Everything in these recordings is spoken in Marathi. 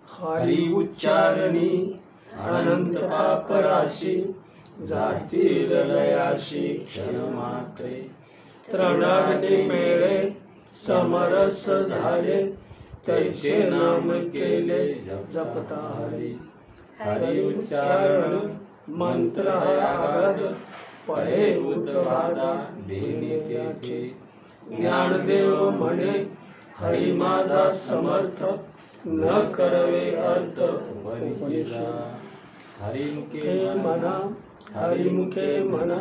हरी उच्चारणी अनंत पापराशी जातील लयाशी क्षणमात्रे तृणाग्नी मेळे समरस झाले तैसे नाम केले जपता हरी हरी उच्चारण मंत्र आगद पळे उतवादा बेनेयाचे ज्ञानदेव म्हणे हरी माझा समर्थ न करवे अर्थ हरिमुखे म्हणा हरिमुखे म्हणा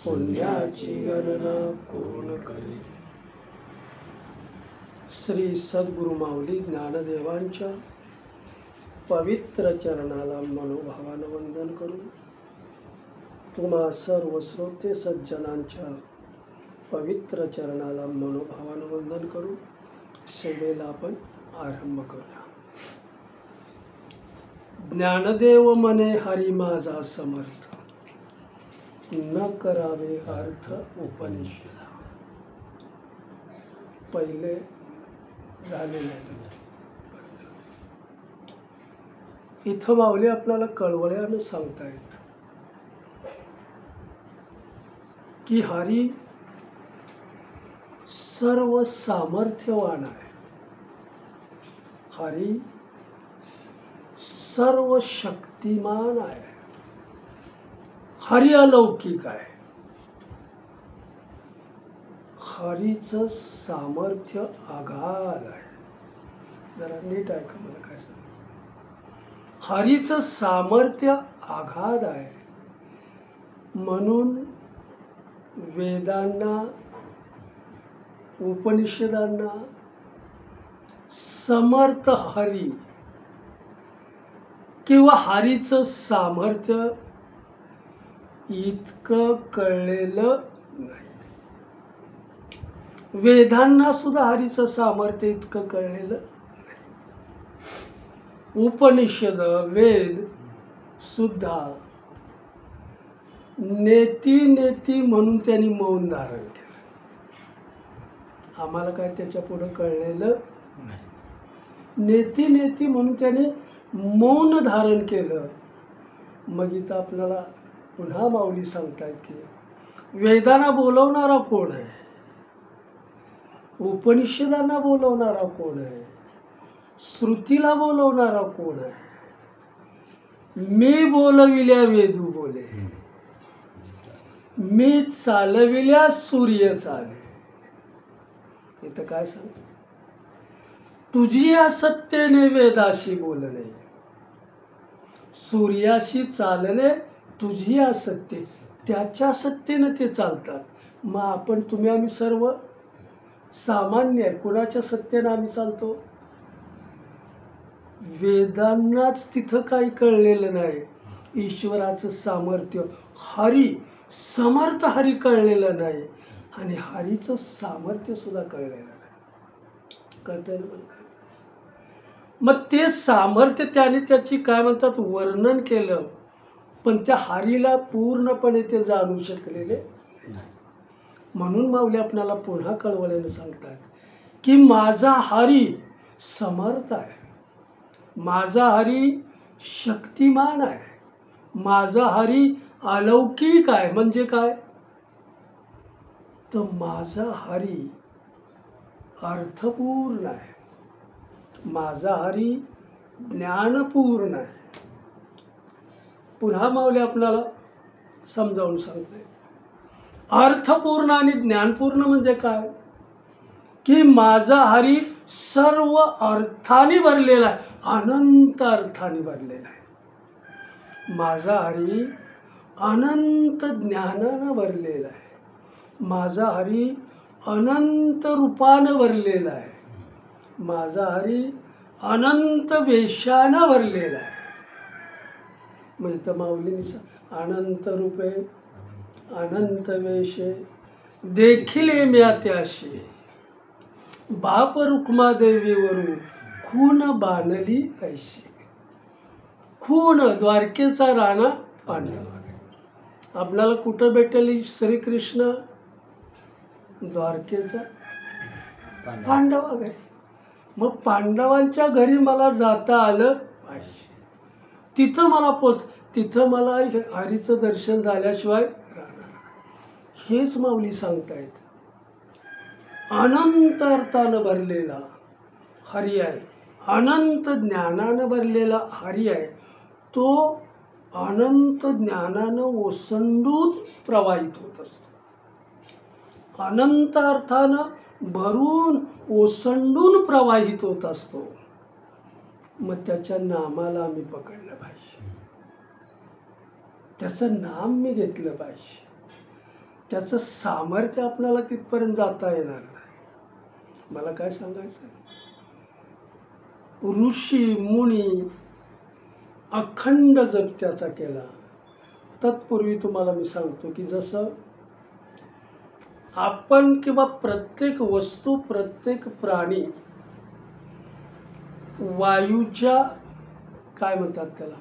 पुण्याची गणना कोण करे. श्री सद्गुरु माऊली ज्ञानदेवांच्या पवित्र चरणाला मनोभावानं वंदन करून तुम्हा सर्व श्रोते सज्जनांच्या पवित्र चरणाला मनोभावानं वंदन करून सेवेला आपण आरंभ करूया. ज्ञानदेव म्हणे हरी माझा समर्थ न करावे अर्थ उपनिषद. पहिले झालेले इथं माऊली आपल्याला कळवळ्यानं सांगतायत की हरी सर्व सामर्थ्यवान आहे. हरी सर्व शक्तिमान आहे. हरी अलौकिक आहे. हरीचं सामर्थ्य आगाध आहे. जरा नीट ऐका मला काय सांग. हरीचं सामर्थ्य आगाध आहे म्हणून वेदांना उपनिषदांना समर्थ हरी किंवा हरीचं सामर्थ्य इतकं कळलेलं नाही. वेदांना सुद्धा हरीचं सामर्थ्य इतकं कळलेलं नाही. उपनिषद वेद सुद्धा नेती नेती म्हणून त्यांनी मौन धारण केलं. आम्हाला काय त्याच्या पुढे कळलेलं नाही. नेती नेती म्हणून त्याने मौन धारण केलं. मग इथं आपल्याला पुन्हा माऊली सांगतायत की वेदांना बोलवणारा कोण आहे, उपनिषदांना बोलवणारा कोण आहे, श्रुतीला बोलवणारा कोण आहे. मी बोलविल्या वेदू बोले, मी चालविल्या सूर्य चाले. इथं काय सांगायचं. तुझी असत्येने वेदाशी बोलणे, सूर्याशी चालणे तुझी असत्य, त्याच्या सत्तेनं ते चालतात. मग आपण तुम्ही आम्ही सर्व सामान्य आहे. कुणाच्या सत्तेनं आम्ही चालतो. वेदांनाच तिथं काही कळलेलं नाही. ईश्वराचं सामर्थ्य हरी समर्थ हरी कळलेलं नाही आणि हरीचं सामर्थ्य सुद्धा कळलेलं नाही. कळतंय ना मला. मग ते सामर्थ्य त्याने त्याची काय म्हणतात वर्णन केलं पण त्या हरीला पूर्णपणे ते जाणू शकलेले नाही. म्हणून माऊली आपल्याला पुन्हा कळवळ्यानं सांगतात की माझा हरी समर्थ आहे, माझा हरी शक्तिमान आहे, माझा हरी अलौकिक आहे. म्हणजे काय तर माझा हरी अर्थपूर्ण आहे, माझा हरी ज्ञानपूर्ण आहे. पुन्हा माऊली आपल्याला समजावून सांगते. अर्थपूर्ण आणि ज्ञानपूर्ण म्हणजे काय की माझा हरी सर्व अर्थाने भरलेला आहे, अनंत अर्थाने भरलेला आहे. माझा हरी अनंत ज्ञानानं भरलेला आहे, माझा हरी अनंत रूपानं भरलेला आहे, माझा हरी अनंत वेशानं भरलेला आहे. मग इथं माऊलीने अनंत रूपे अनंत वेशे देखिले म्या त्याशी बाप रुक्मादेवीवरून खून बांधली ऐशी. खून द्वारकेचा राणा पांडवा. आपल्याला कुठं भेटली श्रीकृष्ण द्वारकेचा पांडवा घरी. मग पांडवांच्या घरी मला जाता आलं पाहिजे, तिथं मला तिथं मला हरीचं दर्शन झाल्याशिवाय राहणार. हेच माऊली सांगतायत. अनंत अर्थानं भरलेला हरी आहे, अनंत ज्ञानानं भरलेला हरी आहे. तो अनंत ज्ञानानं ओसंडून प्रवाहित होत असतो, अनंत अर्थानं भरून ओसंडून प्रवाहित होत असतो. मग त्याच्या नामाला आम्ही पकडलं पाहिजे, त्याचं नाम मी घेतलं पाहिजे. त्याचं सामर्थ्य आपल्याला तिथपर्यंत जाता येणार नाही. मला काय सांगायचं, ऋषी मुनी अखंड जप त्याचा केला. तत्पूर्वी तुम्हाला मी सांगतो की जसं आपण किंवा प्रत्येक वस्तू, प्रत्येक प्राणी वायूच्या काय म्हणतात त्याला,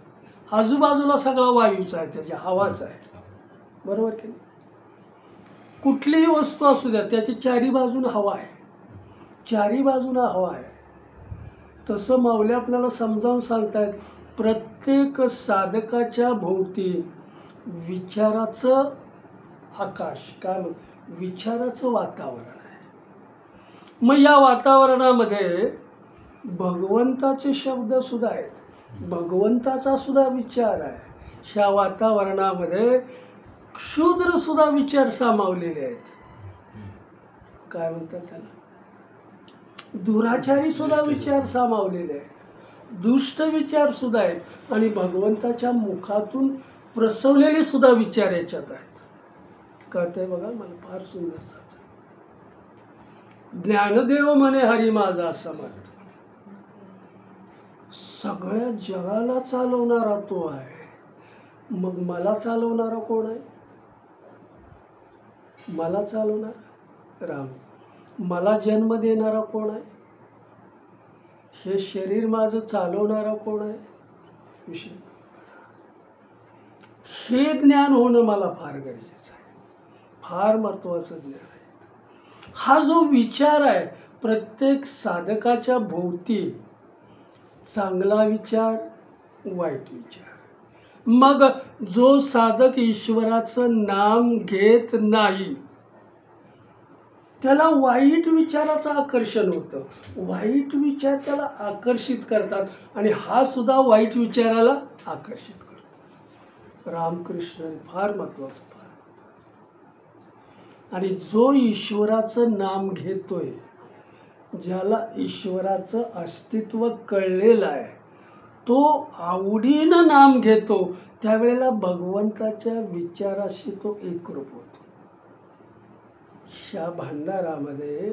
आजूबाजूला सगळा वायूचा आहे, त्याच्या हवाचा आहे, बरोबर की नाही. कुठलीही वस्तू असू द्या, त्याची चारी बाजून हवा आहे, चारी बाजूला हवा आहे. तसं माऊली आपल्याला समजावून सांगतायत, प्रत्येक साधकाच्या भोवती विचाराचं आकाश, काय म्हणतात, विचाराचं वातावरण आहे. मग या वातावरणामध्ये भगवंताचे शब्द सुद्धा आहेत, भगवंताचा सुद्धा विचार आहे. ह्या वातावरणामध्ये क्षुद्र सुद्धा विचार सामावलेले आहेत. काय म्हणतात त्याला, दुराचारी सुद्धा विचार सामावलेले आहेत, दुष्ट विचार सुद्धा आहेत, आणि भगवंताच्या मुखातून प्रसवलेले सुद्धा विचार याच्यात आहेत. कळतंय बघा, मला फार सुंदर साचा. ज्ञानदेव म्हणे हरी माझा समर्थ. सगळ्या जगाला चालवणारा तो आहे. मग मला चालवणारा कोण आहे? मला चालवणारा राम. मला जन्म देणारा कोण आहे? हे शरीर माझं चालवणारा कोण आहे? विषय. हे ज्ञान होणं मला फार गरजेचं आहे, फार महत्त्वाचं ज्ञान आहे. हा जो विचार आहे प्रत्येक साधकाच्या भोवती, चांगला विचार, वाईट विचार. मग जो साधक ईश्वराचं नाम घेत नाही त्याला वाईट विचाराचं आकर्षण होतं, वाईट विचार त्याला आकर्षित करतात, आणि हा सुद्धा वाईट विचाराला आकर्षित करतो. रामकृष्ण फार महत्त्वाचं, फार महत्त्वाचं. आणि जो ईश्वराचं नाम घेतोय, ज्याला ईश्वराचं अस्तित्व कळलेलं आहे, तो आवडीनं नाम घेतो, त्यावेळेला भगवंताच्या विचाराशी तो एकरूप होतो. ह्या भांडारामध्ये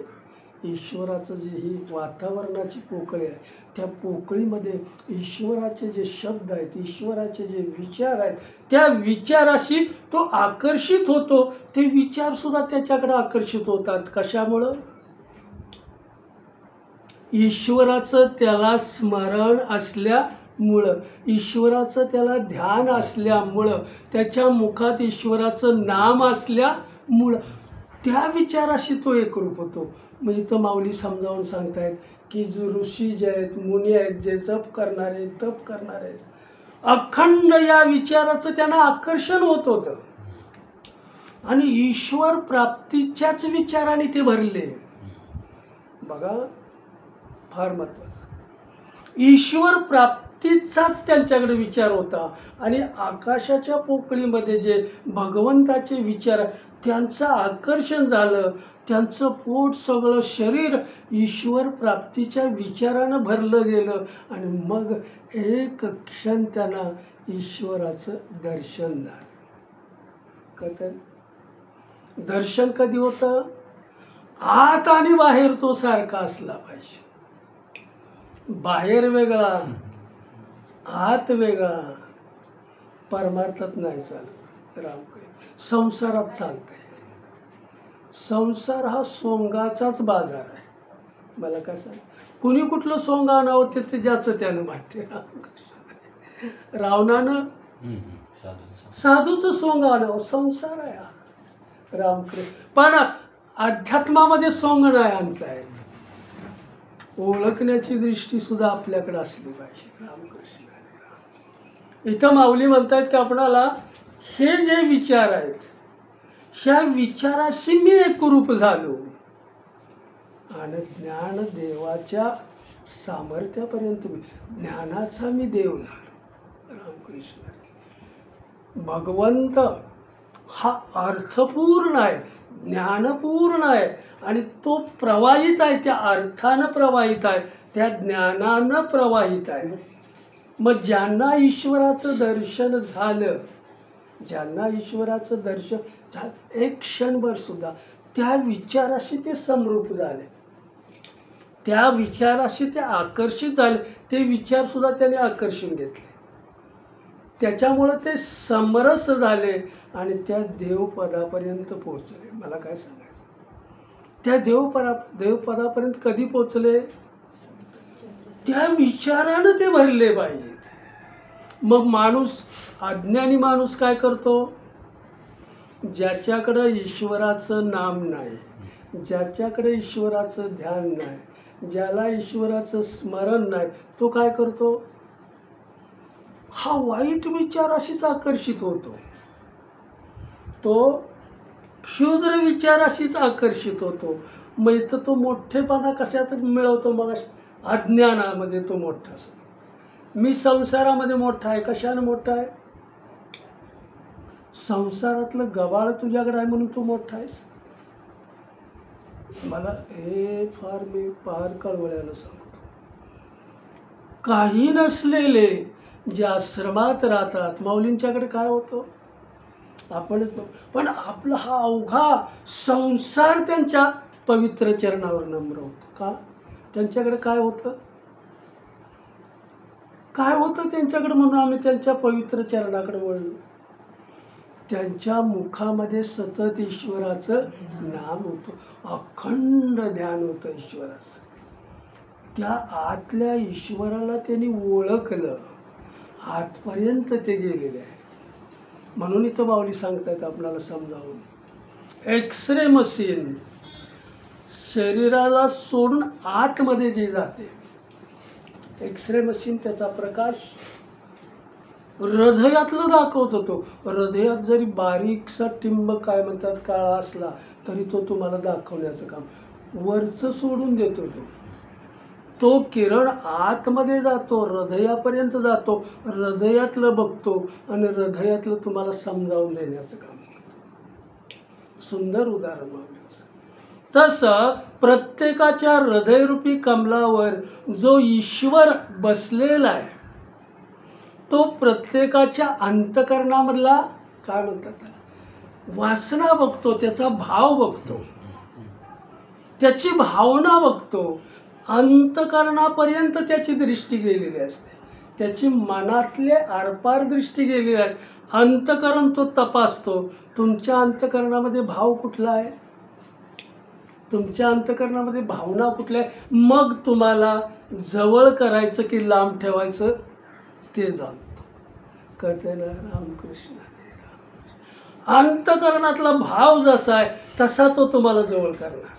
ईश्वराचं जे ही वातावरणाची पोकळी आहे, त्या पोकळीमध्ये ईश्वराचे जे शब्द आहेत, ईश्वराचे जे विचार आहेत, त्या विचाराशी तो आकर्षित होतो. ते विचारसुद्धा त्याच्याकडे आकर्षित होतात. कशामुळं? ईश्वराचं त्याला स्मरण असल्यामुळं, ईश्वराचं त्याला ध्यान असल्यामुळं, त्याच्या मुखात ईश्वराचं नाम असल्यामुळं त्या विचाराशी तो एकरूप होतो. मग इथं माऊली समजावून सांगतायत की जो ऋषी जे आहेत, मुनी आहेत, जे जप करणारे, तप करणारे, अखंड या विचाराचं त्यांना आकर्षण होत होतं, आणि ईश्वर प्राप्तीच्याच विचाराने ते भरले. बघा, फार महत्त्वाचं. ईश्वर प्राप्तीचाच त्यांच्याकडे विचार होता, आणि आकाशाच्या पोकळीमध्ये जे भगवंताचे विचार, त्यांचं आकर्षण झालं. त्यांचं पोट, सगळं शरीर ईश्वर प्राप्तीच्या विचारानं भरलं गेलं, आणि मग एक क्षण त्यांना ईश्वराचं दर्शन झालं. कळतं? दर्शन कधी होतं? आत आणि बाहेर तो सारखा असला पाहिजे. बाहेर वेगळा, आत वेगळा, परमार्थात नाही चालत. रामकृष्ण संसारात चालतंय. संसार हा सोंगाचाच बाजार आहे. मला काय सांग, कुणी कुठलं सोंग आणावं ते ज्याचं त्यानं माहिती. रावणानं साधूचं सोंग आणावं, संसार आहे हा. रामकृष्ण पण अध्यात्मामध्ये सोंग नाही आणता येत. ओळखण्याची दृष्टी सुद्धा आपल्याकडे असली पाहिजे. रामकृष्ण हरी राम. इथं माऊली म्हणतायत की आपणाला हे जे विचार आहेत, ह्या विचाराशी मी एकरूप झालो आणि ज्ञान देवाच्या सामर्थ्यापर्यंत ज्ञानाचा मी देव झालो. रामकृष्ण हरी. भगवंत हा अर्थपूर्ण आहे, ज्ञानपूर्ण आहे आणि तो प्रवाहित आहे, त्या अर्थानं प्रवाहित आहे, त्या ज्ञानानं प्रवाहित आहे. मग ज्यांना ईश्वराचं दर्शन झालं, ज्यांना ईश्वराचं दर्शन झालं, एक क्षणभर सुद्धा त्या विचाराशी ते समरूप झाले, त्या विचाराशी ते आकर्षित झाले, ते विचारसुद्धा त्याने आकर्षून घेतले, त्याच्यामुळं ते समरस झाले आणि त्या देवपदापर्यंत पोचले. मला काय सांगायचं, त्या देवपदापर्यंत कधी पोचले? त्या विचारानं ते भरले पाहिजेत. मग माणूस, अज्ञानी माणूस काय करतो? ज्याच्याकडं ईश्वराचं नाम नाही, ज्याच्याकडे ईश्वराचं ध्यान नाही, ज्याला ईश्वराचं स्मरण नाही, तो काय करतो? हा वाईट विचाराशीच आकर्षित होतो, तो क्षुद्र विचाराशीच आकर्षित होतो. मग इथं तो मोठेपणा कशात मिळवतो? मग अज्ञानामध्ये तो मोठा असतो. मी संसारामध्ये मोठा आहे. कशानं मोठा आहे? संसारातलं गबाळ तुझ्याकडे आहे म्हणून तू मोठा आहेस. मला हे मी फार कळवळ्यानं सांगतो. काही नसलेले जे आश्रमात राहतात, माऊलींच्याकडे काय होतं? आपणच पण आपला हा अवघा संसार त्यांच्या पवित्र चरणावर नम्र होतो. का? त्यांच्याकडे काय होतं? काय होतं त्यांच्याकडे म्हणून आम्ही त्यांच्या पवित्र चरणाकडे वळलो. त्यांच्या मुखामध्ये सतत ईश्वराचं नाम होतं, अखंड ध्यान होतं ईश्वराचं. त्या आतल्या ईश्वराला त्यांनी ओळखलं, आतपर्यंत ते गेलेले आहे. म्हणून इथं माऊली सांगतात आपल्याला समजावून, एक्सरे मशीन शरीराला सोडून आतमध्ये जे जाते, एक्सरे मशीन त्याचा प्रकाश हृदयातलं दाखवत होतो. हृदयात जरी बारीकसा टिंब काय म्हणतात काळा असला तरी तो तुम्हाला दाखवण्याचं काम वरचं सोडून देतो. तो किरण आतमध्ये जातो, हृदयापर्यंत जातो, हृदयातलं बघतो आणि हृदयातलं तुम्हाला समजावून देण्याचं काम करतो. सुंदर उदाहरण माऊलीचं. तसं प्रत्येकाच्या हृदयरूपी कमलावर जो ईश्वर बसलेला आहे, तो प्रत्येकाच्या अंतकरणामधला काय म्हणतात त्याला, वासना बघतो, त्याचा भाव बघतो, त्याची भावना बघतो. अंतकरणापर्यंत त्याची दृष्टी गेलेली असते, त्याची मनातले आरपार दृष्टी गेलेली आहे. अंतकरण तो तपासतो. तुमच्या अंतकरणामध्ये भाव कुठला आहे, तुमच्या अंतकरणामध्ये भावना कुठल्या आहे, मग तुम्हाला जवळ करायचं की लांब ठेवायचं ते जाणतो. कळतंय ना? रामकृष्ण हरी रामकृष्ण. अंतकरणातला भाव जसा आहे तसा तो तुम्हाला जवळ करणार.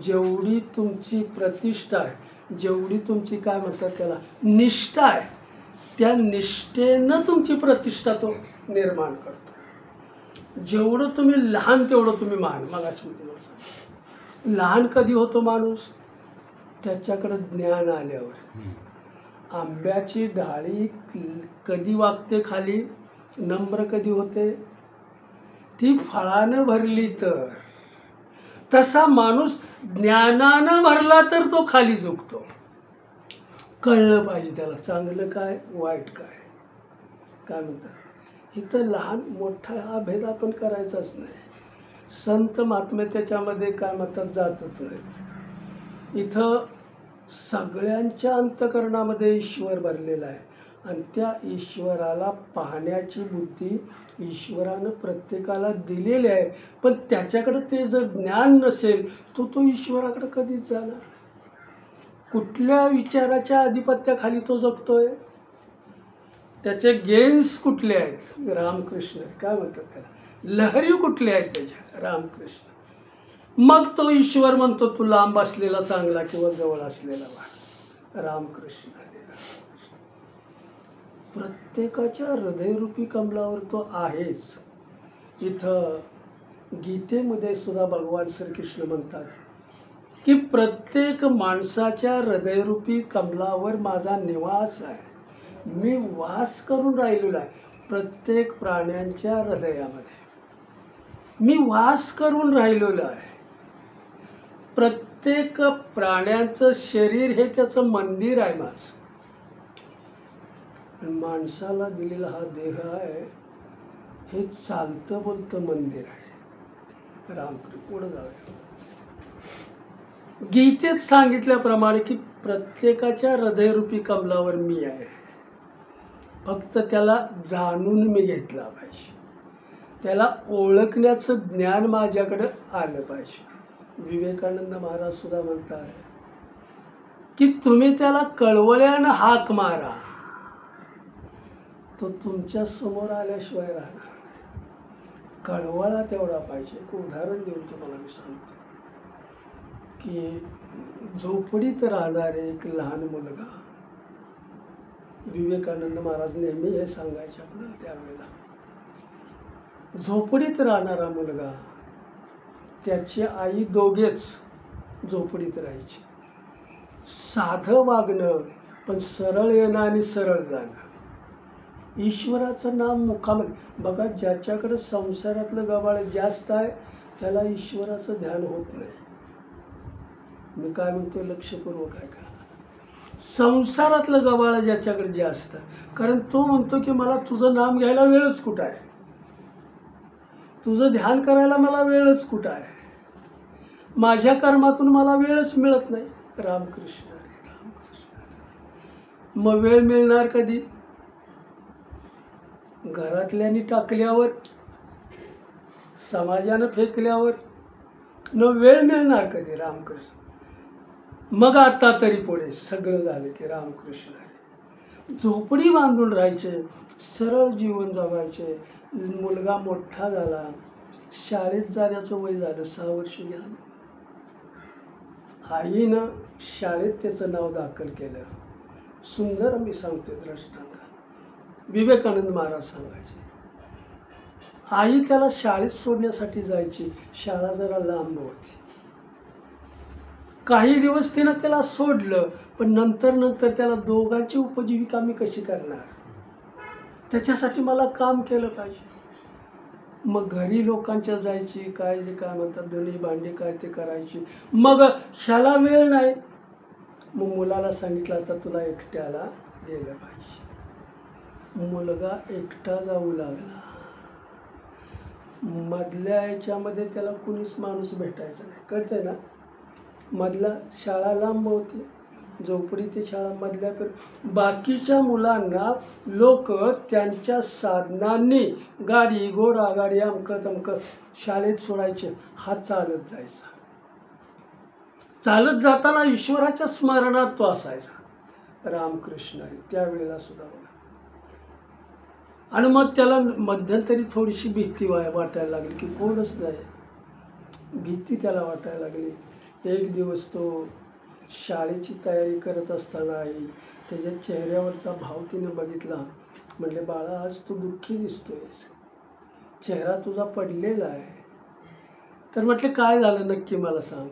जेवढी तुमची प्रतिष्ठा आहे, जेवढी तुमची काय म्हणतात त्याला निष्ठा आहे, त्या निष्ठेनं तुमची प्रतिष्ठा तो निर्माण करतो. जेवढं तुम्ही लहान तेवढं तुम्ही महान. मग अशी मी तुम्हाला सांगतो, लहान कधी होतो माणूस? त्याच्याकडं ज्ञान आल्यावर. आंब्याची डाळी कधी वागते खाली, नम्र कधी होते? ती फळानं भरली तर. तसा माणूस ज्ञानानं भरला तर तो खाली झुकतो. कळलं पाहिजे त्याला चांगलं काय वाईट काय. काय म्हणतात इथं लहान मोठा हा भेद आपण करायचाच नाही. संत महात्मे त्याच्यामध्ये काय म्हणतात जातच नाहीत. इथं सगळ्यांच्या अंतकरणामध्ये ईश्वर भरलेला आहे आणि त्या ईश्वराला पाहण्याची बुद्धी ईश्वरानं प्रत्येकाला दिलेली आहे. पण त्याच्याकडे ते जर ज्ञान नसेल तो ईश्वराकडे कधीच जाणार नाही. कुठल्या विचाराच्या आधिपत्याखाली तो जगतोय, त्याचे गेन्स कुठले आहेत, रामकृष्ण काय म्हणतात त्याला, लहरी कुठल्या आहेत त्याच्या, रामकृष्ण. मग तो ईश्वर म्हणतो तू लांब असलेला चांगला किंवा जवळ असलेला वाढ. रामकृष्ण हरी रामकृष्ण. प्रत्येकाच्या हृदयरूपी कमलावर तो आहेच. इथं गीतेमध्ये सुद्धा भगवान श्रीकृष्ण म्हणतात की प्रत्येक माणसाच्या हृदयरूपी कमलावर माझा निवास आहे. मी वास करून राहिलेलो आहे प्रत्येक प्राण्यांच्या हृदयामध्ये. मी वास करून राहिलेलो आहे. प्रत्येक प्राण्यांचं शरीर हे त्याचं मंदिर आहे माझं. माणसाला दिलेला हा देह आहे हे चालतं बोलतं मंदिर आहे. रामकृष्ण पुढे जाऊया. गीतेत सांगितल्याप्रमाणे की प्रत्येकाच्या हृदयरूपी कमलावर मी आहे. फक्त त्याला जाणून मी घेतला पाहिजे. त्याला ओळखण्याचं ज्ञान माझ्याकडं आलं पाहिजे. विवेकानंद महाराज सुद्धा म्हणतात की तुम्ही त्याला कळवळ्यानं हाक मारा, तो तुमच्या समोर आल्याशिवाय राहणार नाही. कळवळा तेवढा पाहिजे. एक उदाहरण देऊन तुम्हाला मी सांगतो की झोपडीत राहणारे एक लहान मुलगा, विवेकानंद महाराज नेहमी हे सांगायचे आपल्याला त्यावेळेला, झोपडीत राहणारा मुलगा, त्याची आई दोघेच झोपडीत राहायची. साधं वागणं पण सरळ येणं आणि सरळ जाणं. ईश्वराचं नाम मुखामध्ये. बघा ज्याच्याकडे संसारातलं गबाळ जास्त आहे त्याला ईश्वराचं ध्यान होत नाही. मी काय म्हणतो लक्षपूर्वक आहे का? संसारातलं गबाळ ज्याच्याकडे जास्त, कारण तो म्हणतो की मला तुझं नाम घ्यायला वेळच कुठं आहे, तुझं ध्यान करायला मला वेळच कुठं आहे, माझ्या कर्मातून मला वेळच मिळत नाही. रामकृष्ण हरी रामकृष्ण. मग वेळ मिळणार कधी? घरातल्यानी टाकल्यावर, समाजानं फेकल्यावर न वेळ मिळणार कधी? रामकृष्ण. मग आता तरी पुढे सगळं झालं की रामकृष्ण हरी. झोपडी बांधून राहायचे, सरळ जीवन जगायचे. मुलगा मोठा झाला, शाळेत जाण्याचं वय झालं, 6 वर्ष झालं. आईनं शाळेत त्याचं नाव दाखल केलं. सुंदर मी सांगते दृष्टांत. विवेकानंद महाराज सांगायचे, आई त्याला शाळेत सोडण्यासाठी जायची. शाळा जरा लांब होती. काही दिवस तिनं त्याला सोडलं, पण नंतर त्याला दोघांची उपजीविका मी कशी करणार, त्याच्यासाठी मला काम केलं पाहिजे. मग घरी लोकांच्या जायची, काय जे काय म्हणतात धुणी भांडी काय ते करायची. मग ह्याला वेळ नाही. मग मुलाला सांगितलं आता तुला एकट्याला गेलं पाहिजे. मुलगा एकटा जाऊ लागला. मधल्या याच्यामध्ये त्याला कुणीच माणूस भेटायचा नाही. कळतंय ना? मधला शाळा लांब होती, झोपडी ते शाळा मधल्या. बाकीच्या मुलांना लोक त्यांच्या साधनांनी गाडी घोडा गाडी अमकं तमकं शाळेत सोडायचे. हा चालत जायचा. चालत जाताना ईश्वराच्या स्मरणात तो असायचा. रामकृष्ण हरी. त्यावेळेला सुद्धा बघा. आणि मग त्याला मध्यंतरी थोडीशी भीती वाटायला लागली की कोणच नाही. भीती त्याला वाटायला लागली. एक दिवस तो शाळेची तयारी करत असताना आई त्याच्या चेहऱ्यावरचा भाव तिने बघितला. म्हणले बाळा आज तू दुःखी दिसतोयस, चेहरा तुझा पडलेला आहे. तर म्हटले काय झालं नक्की मला सांग.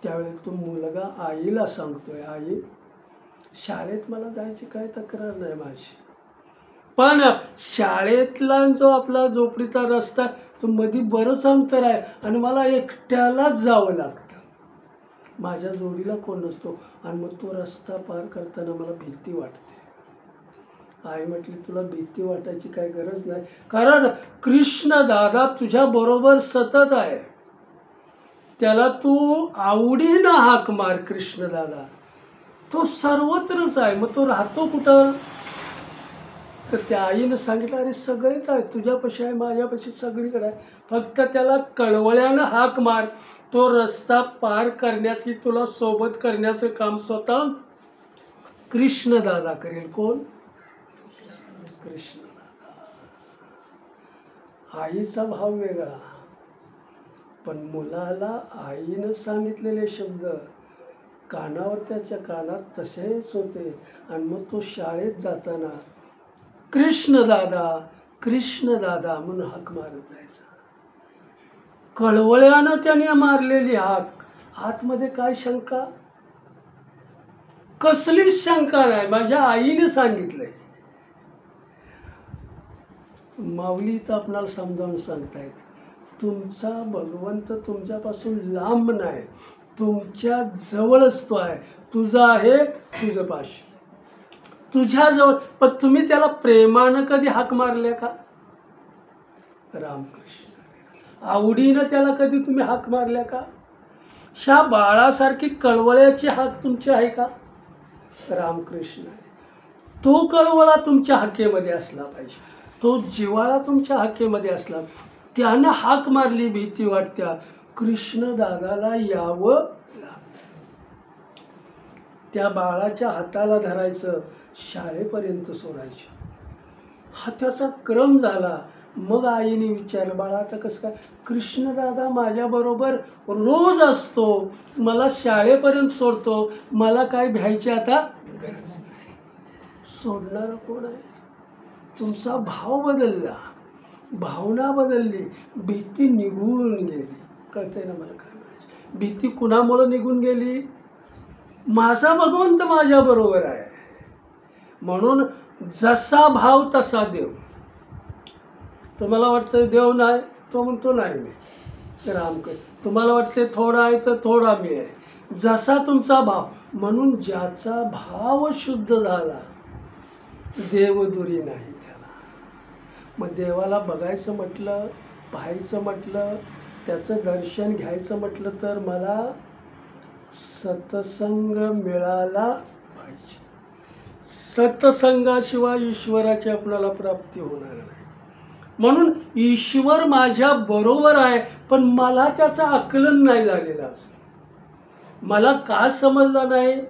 त्यावेळेस तो मुलगा आईला सांगतोय, आई शाळेत मला जायची काय तक्रार नाही माझी, पण शाळेतला जो आपला झोपडीचा रस्ता तो मध्ये बरंच अंतर आहे आणि मला एकट्यालाच जावं लागतं. माझ्या जोडीला कोण नसतो आणि मग तो रस्ता पार करताना मला भीती वाटते. आई म्हटली तुला भीती वाटायची काय गरज नाही, कारण कृष्ण दादा तुझ्या बरोबर सतत आहे. त्याला तू आवडीनं हाक मार. कृष्ण दादा तो सर्वत्रच आहे. मग तो राहतो कुठं? तर त्या आईनं सांगितलं अरे सगळेच आहे, तुझ्यापाशी आहे, माझ्यापाशी सगळीकडे आहे, फक्त त्याला कळवळ्यानं हाक मार. तो रस्ता पार करण्याची तुला सोबत करण्याचं काम स्वतः कृष्ण दादा करेल. कोण? कृष्ण दादा. आईचा भाव वेगळा, पण मुलाला आईनं सांगितलेले शब्द कानावर त्याच्या कानात तसेच होते. आणि मग तो शाळेत जाताना कृष्ण दादा म्हणून हाक मारत जायचा. कळवळ्यानं त्याने मारलेली हाक. आतमध्ये काय शंका? कसलीच शंका नाही. माझ्या आईने सांगितलंय. माऊली तर आपणाला समजावून सांगतायत, तुमचा भगवंत तुमच्यापासून लांब नाही, तुमच्या जवळच तो आहे. तुझा आहे तुझं पाशी, तुझ्या जवळ. पण तुम्ही त्याला प्रेमानं कधी हाक मारल्या का? रामकृष्ण. आवडीनं त्याला कधी तुम्ही हाक मारल्या का? ह्या बाळासारखी कळवळ्याची हाक तुमची आहे का? रामकृष्ण. तो कळवळा तुमच्या हाकेमध्ये असला पाहिजे, तो जिव्हाळा तुमच्या हाकेमध्ये असला. त्यानं हाक मारली, भीती वाटत्या, कृष्ण दादाला यावं. त्या बाळाच्या हाताला धरायचं, शाळेपर्यंत सोडायचं. हा त्याचा क्रम झाला. मग आईने विचारलं, बाळा आता कसं काय? कृष्ण दादा माझ्याबरोबर रोज असतो, मला शाळेपर्यंत सोडतो, मला काय भ्यायची आता गरज नाही. सोडणारं कोण आहे? तुमचा भाव बदलला, भावना बदलली, भीती निघून गेली. कळतंय ना मला काय म्हणायचं? भीती कुणामुळं निघून गेली? माझा भगवंत माझ्याबरोबर आहे म्हणून. जसा भाव तसा देव. तुम्हाला वाटतं देव नाही, तो म्हणतो नाही मी रामकर. तुम्हाला वाटते थोडा आहे तर थोडा मी आहे. जसा तुमचा भाव. म्हणून ज्याचा भाव शुद्ध झाला, देवदुरी नाही त्याला. मग देवाला बघायचं म्हटलं, पाहायचं म्हटलं, त्याचं दर्शन घ्यायचं म्हटलं तर मला सत्संग मिळाला पाहिजे. सत्संगाशिवाय ईश्वराची आपल्याला प्राप्ती होणार नाही. म्हणून ईश्वर माझ्या बरोबर आहे, पण मला त्याचं आकलन नाही झालेलं. मला का समजलं नाही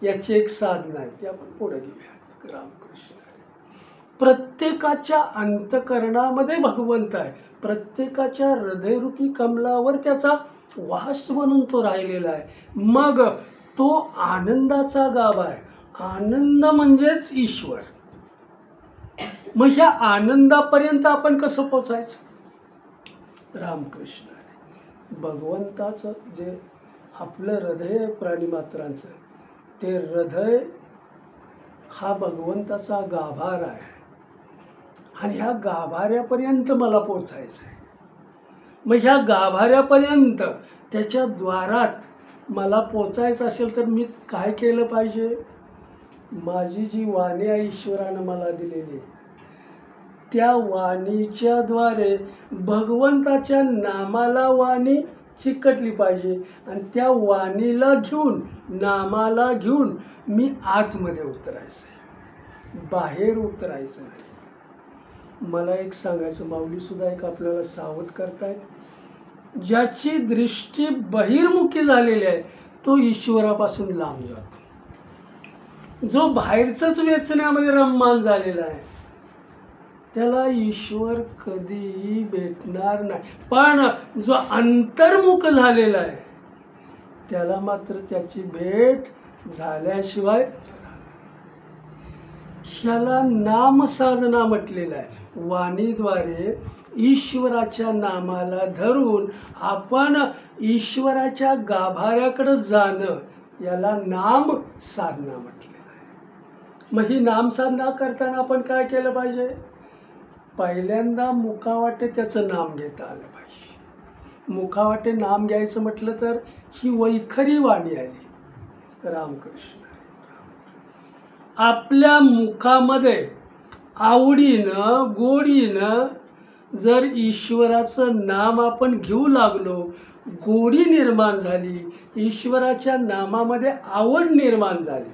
याची एक साधना आहे, ती आपण पुढे घेऊया. रामकृष्ण. प्रत्येकाच्या अंतकरणामध्ये भगवंत आहे. प्रत्येकाच्या हृदयरूपी कमलावर त्याचा वास म्हणून तो राहिलेला आहे. मग तो आनंदाचा गाभा आहे. आनंद म्हणजेच ईश्वर. मग ह्या आनंदापर्यंत आपण कसं पोचायचं? रामकृष्ण. भगवंताचं जे आपलं हृदय प्राणीमात्रांचं, ते हृदय हा भगवंताचा गाभार आहे. आणि ह्या गाभाऱ्यापर्यंत मला पोचायचं आहे. मग ह्या गाभाऱ्यापर्यंत, त्याच्या द्वारात मला पोचायचं असेल तर मी काय केलं पाहिजे? माझी जी वाणी आहे ईश्वरानं मला दिलेली, त्या वाणीच्या द्वारे भगवंताच्या नामाला वाणी चिकटली पाहिजे. आणि त्या वाणीला घेऊन, नामाला घेऊन मी आतमध्ये उतरायचं आहे, बाहेर उतरायचं नाही. मला एक सांगायचं, माऊलीसुद्धा एक आपल्याला सावध करतायत. ज्याची दृष्टी बहिर्मुखी झालेली आहे तो ईश्वरापासून लांब जातो. जो बाहेरचंच वेचण्यामध्ये रममान झालेला आहे त्याला ईश्वर कधीही भेटणार नाही. पण जो अंतर्मुख झालेला आहे त्याला मात्र त्याची भेट झाल्याशिवाय. ह्याला नामसाधना म्हटलेलं आहे. वाणीद्वारे ईश्वराच्या नामाला धरून आपण ईश्वराच्या गाभाऱ्याकडे जाणं, याला नाम साधना म्हटलेलं आहे. मग ही नामसाधना करताना आपण काय केलं पाहिजे? पहिल्यांदा मुखावाटे त्याचं नाम घेता आलं पाहिजे. मुखावाटे नाम घ्यायचं म्हटलं तर ही वैखरी वाणी आली. रामकृष्ण. आपल्या मुखामध्ये आवडीनं गोडीनं जर ईश्वराचं नाम आपण घेऊ लागलो, गोडी निर्माण झाली, ईश्वराच्या नामामध्ये आवड निर्माण झाली,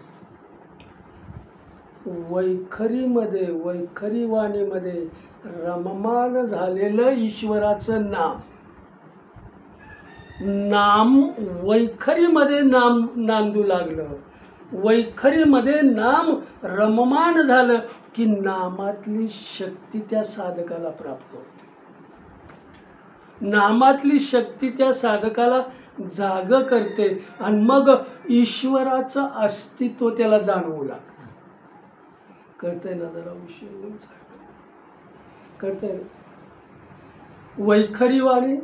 वैखरीमध्ये, वैखरी वाणीमध्ये रममान झालेलं ईश्वराचं नाम वैखरीमध्ये नांदू लागलं, वैखरीमध्ये नाम रममान झालं की नामातली शक्ती त्या साधकाला प्राप्त होते. नामातली शक्ती त्या साधकाला जाग करते आणि मग ईश्वराचं अस्तित्व त्याला जाणवू लागतं. कळतंय ना? जरा विषय उंच आहे. कळतंय ना? वैखरी वाणी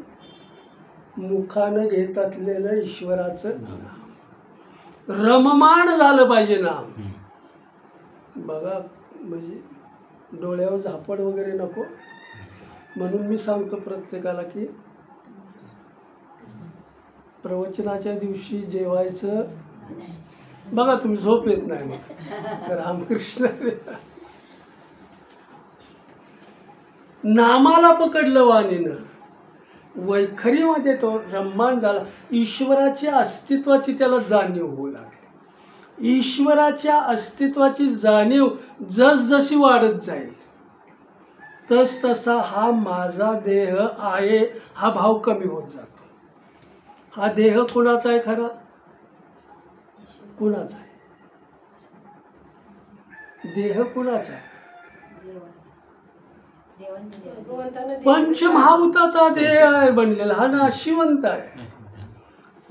मुखानं घेत असलेलं ईश्वराचं नाम रममाण झालं पाहिजे नाम. बघा, म्हणजे डोळ्यावर झापड वगैरे नको. म्हणून मी सांगतो प्रत्येकाला की प्रवचनाच्या दिवशी जेवायचं. बघा, तुम्ही झोप येत नाही मग. रामकृष्ण नामाला पकडलं वाणीनं, वैखरीमध्ये तो रम्मान झाला. ईश्वराच्या अस्तित्वाची त्याला जाणीव होऊ लागली. ईश्वराच्या अस्तित्वाची जाणीव जसजशी वाढत जाईल तस तसा हा माझा देह आहे हा भाव कमी होत जातो. हा देह कुणाचा आहे खरा? कुणाचा आहे? देह कुणाचा आहे? पंचमहाभूताचा देह आहे बनलेला. हा नाशिवंत आहे.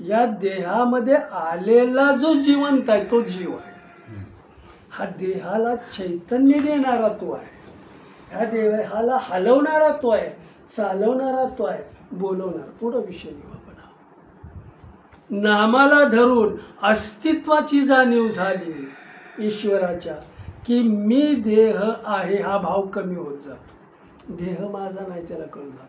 या देहामध्ये आलेला जो जिवंत आहे तो जीव आहे. हा देहाला चैतन्य देणारा तो आहे. ह्या देहाला हलवणारा तो आहे, चालवणारा तो आहे, बोलवणारा. पुढं विषय घेऊ आपण. नामाला धरून अस्तित्वाची जाणीव झाली ईश्वराच्या की मी देह आहे हा भाव कमी होत जातो. देह माझा नाही त्याला कळू लागतं.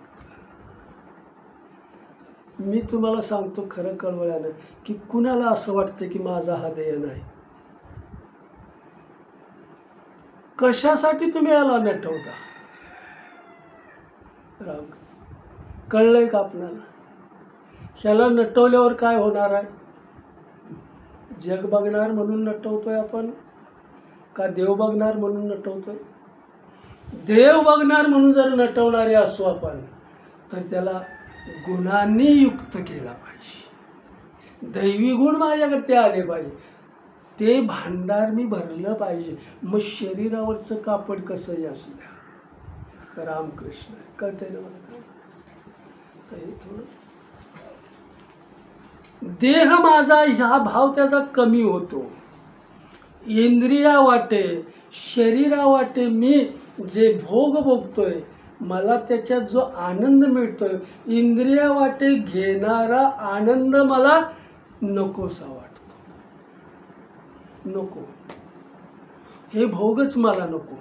मी तुम्हाला सांगतो खरं कळवळ्यानं की कुणाला असं वाटतं की माझा हा देह नाही. कशासाठी तुम्ही याला नटवता? राम, कळलंय का आपणाला? ह्याला नटवल्यावर काय होणार आहे? जग बघणार म्हणून नटवतोय आपण का देव बघणार म्हणून नटवतोय? देव बघणार म्हणून जर नटवणारे असू आपण तर त्याला गुणांनी युक्त केला पाहिजे. दैवी गुण माझ्याकडे आले पाहिजे. ते भांडार मी भरलं पाहिजे. मग शरीरावरचं कापड कसंही असू द्या. रामकृष्ण. कळतंय ना मला काय म्हणायचं? तर हे थोडं देह माझा ह्या भाव त्याचा कमी होतो. इंद्रिया वाटे शरीरा वाटे मी जे भोग भोगतोय मला त्याच्यात जो आनंद मिळतोय इंद्रिया वाटे घेणारा आनंद मला नकोसा वाटतो. नको, हे भोगच मला नको.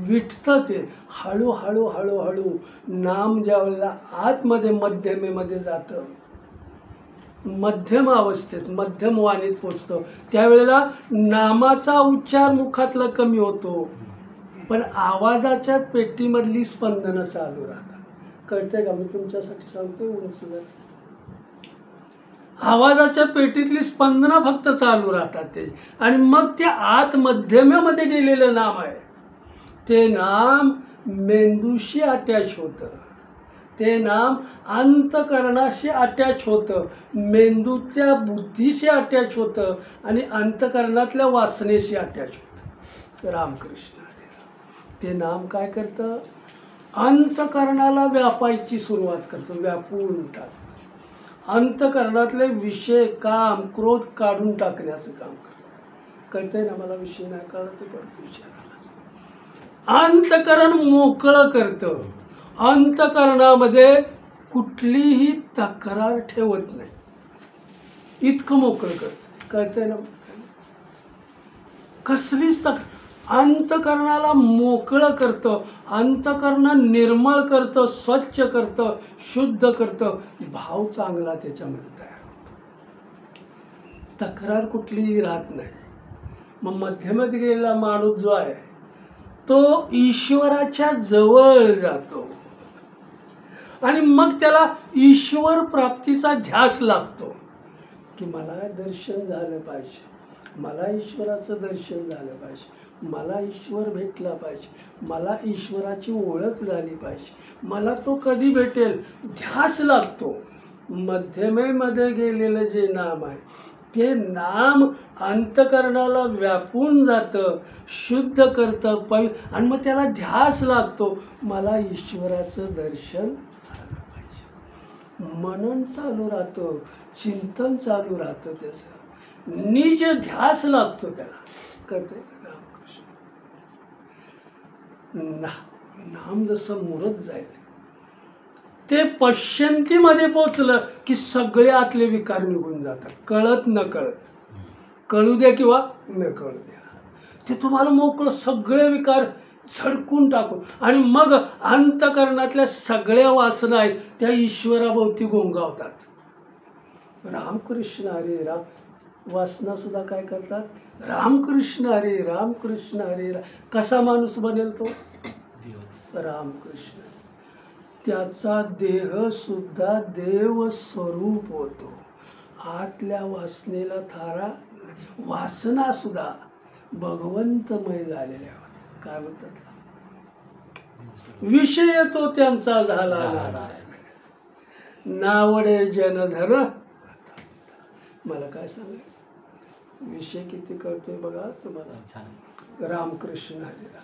विठतं ते हळूहळू हळूहळू नाम ज्यावेळेला आतमध्ये मध्यमेमध्ये जातं, मध्यम अवस्थेत मध्यम वाणीत पोचतं त्यावेळेला नामाचा उच्चार मुखातला कमी होतो पण आवाजाच्या पेटीमधली स्पंदनं चालू राहतात. कळतंय का? मी तुमच्यासाठी सांगतोय उंच जर आवाजाच्या पेटीतली स्पंदनं फक्त चालू राहतात ते. आणि मग ते आत मध्यमामध्ये गेलेलं नाम आहे ते नाम मेंदूशी अटॅच होतं. ते नाम अंतकरणाशी अटॅच होतं, मेंदूच्या बुद्धीशी अटॅच होतं आणि अंतकरणातल्या वासनेशी अटॅच होतं. रामकृष्ण. ते नाम काय करतं? अंतकरणाला व्यापायची सुरुवात करतं, व्यापून टाकतं. अंतकरणातले विषय काम क्रोध काढून टाकण्याचं काम करतं. कळतंय ना? मला विषय नाही कळलं ते परत विचारायला. अंतकरण मोकळं करतं. अंतकरणामध्ये कुठलीही तक्रार ठेवत नाही, इतकं मोकळं करतं. कळतंय ना? कसलीच अंतकरणाला मोकळं करतं, अंतकरण निर्मळ करतं, स्वच्छ करतं, शुद्ध करतं. भाव चांगला त्याच्यामध्ये तयार होतो. तक्रार कुठलीही राहत नाही. मग मध्यमात गेलेला माणूस जो आहे तो ईश्वराच्या जवळ जातो आणि मग त्याला ईश्वर प्राप्तीचा ध्यास लागतो की मला दर्शन झालं पाहिजे, मला ईश्वराचं दर्शन झालं पाहिजे, मला ईश्वर भेटला पाहिजे, मला ईश्वराची ओळख झाली पाहिजे, मला तो कधी भेटेल ध्यास लागतो. मध्यमेमध्ये गेलेलं जे नाम आहे ते नाम अंतकरणाला व्यापून जातं, शुद्ध करतं आणि मग त्याला ध्यास लागतो मला ईश्वराचं दर्शन झालं पाहिजे. मनन चालू राहतं, चिंतन चालू राहतं, त्याचं निज ध्यास लागतो त्याला. करते रामकृष्ण नाम जसं मुरत जाईल ते पश्यंतीमध्ये पोचलं की सगळे आतले विकार निघून जातात, कळत न कळत. कळू द्या किंवा न कळू द्या, ते तुम्हाला मोकळं सगळे विकार झडकून टाकून, आणि मग अंतकरणातल्या सगळ्या वासना आहेत त्या ईश्वराभोवती गोंगावतात. रामकृष्ण हरे राम. वासना सुद्धा काय करतात? रामकृष्ण हरे रामकृष्ण हरे राम. कसा माणूस बनेल तो? रामकृष्ण. त्याचा देह सुद्धा देव स्वरूप होतो. आतल्या वासनेला थारा, वासना सुद्धा भगवंतमय झालेल्या होत्या. काय म्हणतात? विषय तो त्यांचा झाला नारायण, नावडे जनधर. मला काय सांगायचं, विषय किती कळतोय बघा तुम्हाला. रामकृष्ण हरे राम.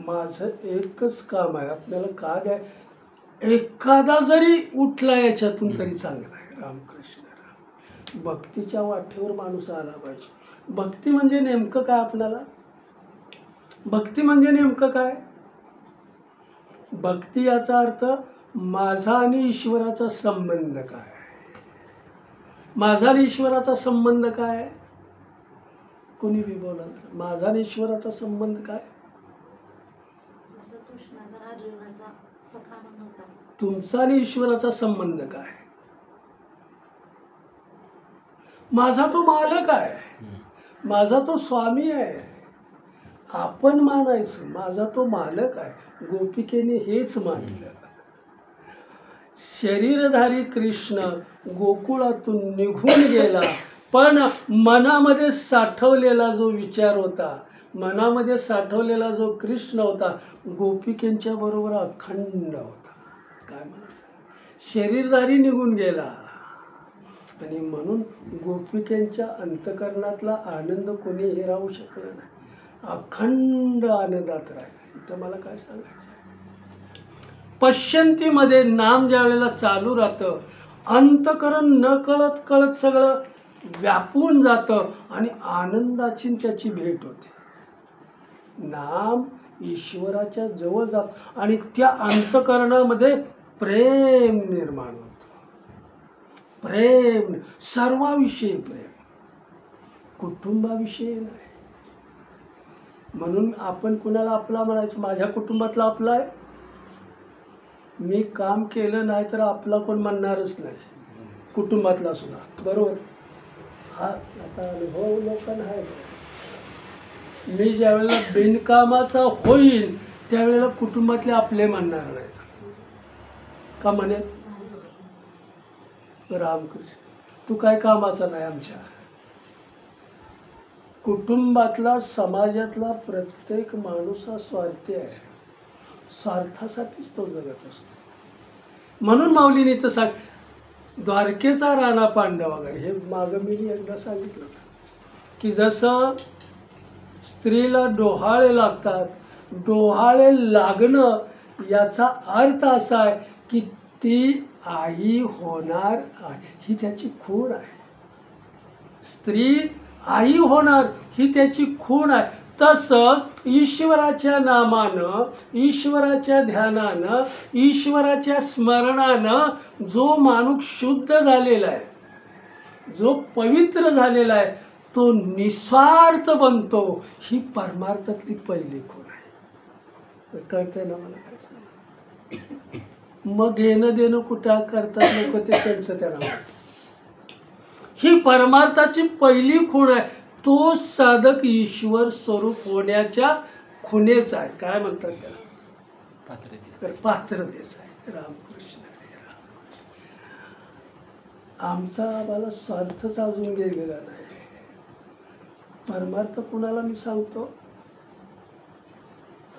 माझं एकच काम आहे, आपल्याला का द्या, एखादा जरी उठला याच्यातून तरी चांगला आहे. रामकृष्ण राम. भक्तीच्या वाटेवर माणूस आला पाहिजे. भक्ती म्हणजे नेमकं काय? आपल्याला भक्ती म्हणजे नेमकं काय? भक्ती याचा अर्थ माझा आणि ईश्वराचा संबंध काय आहे. माझा आणि ईश्वराचा संबंध काय आहे? कोणी बी बोला. माझा आणि ईश्वराचा संबंध काय? तुमचा आणि ईश्वराचा संबंध काय? माझा तो मालक आहे, माझा तो स्वामी आहे. आपण मानायचं माझा तो मालक आहे. गोपिकेने हेच मानलं. शरीरधारी कृष्ण गोकुळातून निघून गेला, पण मनामध्ये साठवलेला जो विचार होता, मनामध्ये साठवलेला जो कृष्ण होता, गोपिकेंच्या बरोबर अखंड होता. काय म्हणायचं? शरीरधारी निघून गेला, आणि म्हणून गोपिकेंच्या अंतकरणातला आनंद कोणीही राहू शकला नाही. अखंड आनंदात राहिला. इथं मला काय सांगायचं? पश्यंतीमध्ये नाम ज्या वेळेला चालू राहतं, अंतकरण न कळत कळत सगळं व्यापून जातं, आणि आनंदाची त्याची भेट होते. नाम ईश्वराच्या जवळ जात, आणि त्या अंतकरणामध्ये प्रेम निर्माण होतं. प्रेम सर्वाविषयी प्रेम, कुटुंबाविषयी नाही. म्हणून आपण कुणाला आपला म्हणायचं? माझ्या कुटुंबातला आपला आहे. मी काम केलं नाही तर आपला कोण म्हणणारच नाही, कुटुंबातला सुद्धा. बरोबर? हा आता अनुभव लोकांना आहे. मी ज्यावेळेला बिनकामाचा होईल त्यावेळेला कुटुंबातले आपले म्हणणार नाहीत. का म्हणेल? रामकृष्ण तू काय कामाचा नाही. आमच्या कुटुंबातला, समाजातला प्रत्येक माणूस हा स्वार्थी आहे. स्वार्थासाठीच तो जगत असतो. म्हणून माऊलीने तर सांग, द्वारकेचा राणा पांडव वगैरे हे मागं मी एकदा सांगितलं होतं की जसं स्त्रीला डोहाळे लागतात, डोहाळे लागणं याचा अर्थ असा आहे की ती आई होणार आहे, ही त्याची खूण आहे. स्त्री आई होणार ही त्याची खूण आहे. तसं ईश्वराच्या नामानं, ईश्वराच्या ध्यानानं, ईश्वराच्या स्मरणानं जो माणूस शुद्ध झालेला आहे, जो पवित्र झालेला आहे, तो निस्वार्थ बनतो. ही परमार्थातली पहिली खूण आहे. कळतंय ना मला काय सांग? मग घेणं देणं कुठं करतात लोक ते त्यांचं त्यांना. ही परमार्थाची पहिली खूण आहे. तो साधक ईश्वर स्वरूप होण्याच्या खुणेचा आहे. काय म्हणतात त्याला? तर पात्रतेचा आहे. रामकृष्ण हरे रामकृष्ण. आमचा आम्हाला स्वार्थच अजून गेलेला नाही. परमार्थ कुणाला मी सांगतो,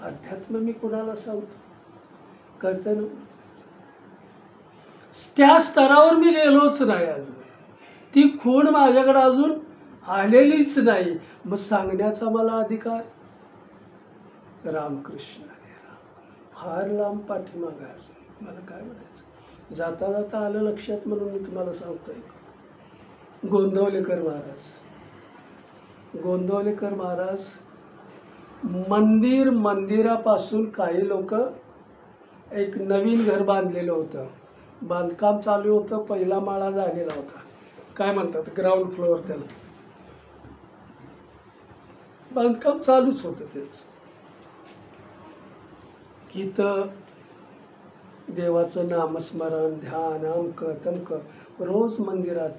अध्यात्म मी कुणाला सांगतो, कळतं ना? त्या स्तरावर मी गेलोच नाही अजून. ती खूण माझ्याकडे अजून आलेलीच नाही. मग सांगण्याचा मला अधिकार? रामकृष्ण हरे राम. फार लांब पाठीमागे अजून. मला काय म्हणायचं? जाता जाता आलं लक्षात म्हणून मी तुम्हाला सांगतोय. गोंदवलेकर महाराज मंदिरापासून काही लोक एक नवीन घर बांधलेलं होतं. बांधकाम चालू होतं. पहिला माळा झालेला होता. काय म्हणतात ग्राउंड फ्लोअर त्याला. बांधकाम चालूच होतं तेच. इथं देवाचं नामस्मरण ध्यान अमक तमक रोज मंदिरात.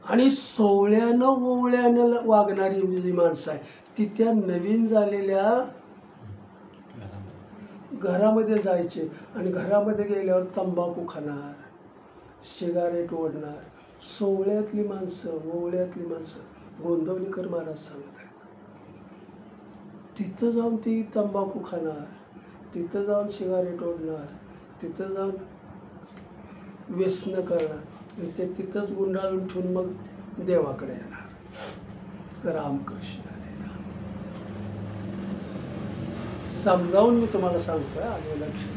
आणि सोवळ्यानं ओवळ्यानं वागणारी जी माणसं आहे ती त्या नवीन झालेल्या घरामध्ये जायचे. आणि घरामध्ये गेल्यावर तंबाखू खाणार, सिगारेट ओढणार. सोवळ्यातली माणसं, ओवळ्यातली माणसं. गोंदवलेकर महाराज सांगतात तिथं जाऊन ती तंबाखू खाणार, तिथं जाऊन सिगारेट ओढणार, तिथं जाऊन व्यसन करणार. ते तिथंच गुंडाळून ठेवून मग देवाकडे येणार. रामकृष्ण हरी राम. समजावून मी तुम्हाला सांगतोय, आले लक्षात.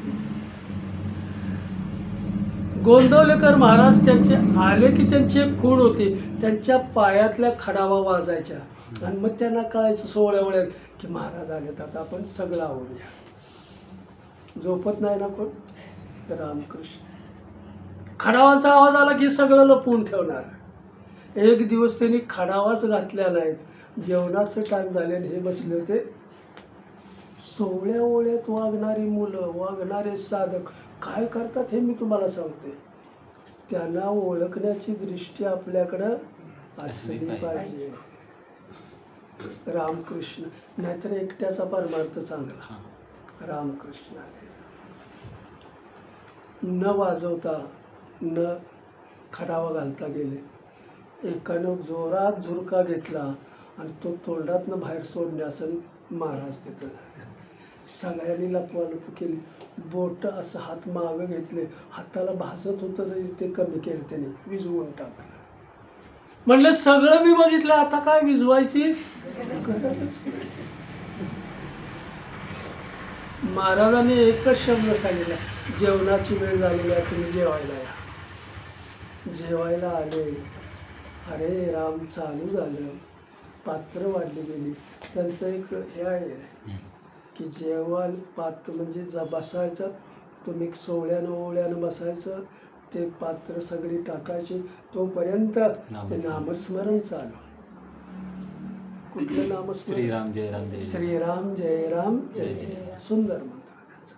गोंदवलेकर महाराज त्यांचे आले की त्यांची एक खूण होती. त्यांच्या पायातल्या खडावा वाजायच्या. आणि मग त्यांना कळायचं सोहळ्या वेळेत की महाराज आलेत, आता आपण सगळं आवरूया. झोपत नाही ना कोण. रामकृष्ण. खडावाचा आवाज आला की सगळं लपवून ठेवणार. एक दिवस त्यांनी खडावाच घातल्या नाहीत. जेवणाचं टाईम झाल्याने हे बसले होते. सोहळ्या ओळ्यात वागणारी मुलं, वागणारे साधक काय करतात हे मी तुम्हाला सांगते. त्यांना ओळखण्याची दृष्टी आपल्याकडं असली पाहिजे. रामकृष्ण. नाहीतर एकट्याचा परमार्थ चांगला. रामकृष्ण. न वाजवता न खडावा घालता गेले. एकानं जोरात झुरका घेतला आणि तो तोंडातनं बाहेर सोडण्यासन महाराज तिथं झाले. सगळ्यांनी लपवालप केली. बोट असं हात मागं घेतले. हाताला भाजत होतं तरी ते कमी केलं त्याने, विझवून टाकलं. म्हणलं सगळं मी बघितलं, आता काय विझवायची गरजच नाही. महाराजांनी एकच शब्द सांगितला, जेवणाची वेळ झालेली आहे, तुम्ही जेवायला या. जेवायला आले. अरे राम चालू झालं. पात्र वाढली गेली. त्यांचं एक हे आहे की जेवण पात्र म्हणजे बसायचं, तुम्ही सोहळ्यानं ओवळ्यानं बसायचं. ते पात्र सगळी टाकायची. तोपर्यंत ते नामस्मरण चालू. कुठलं नामस्मरण? श्रीराम जय राम जय श्रीराम जय राम जय जय. सुंदर मंत्र त्याचा.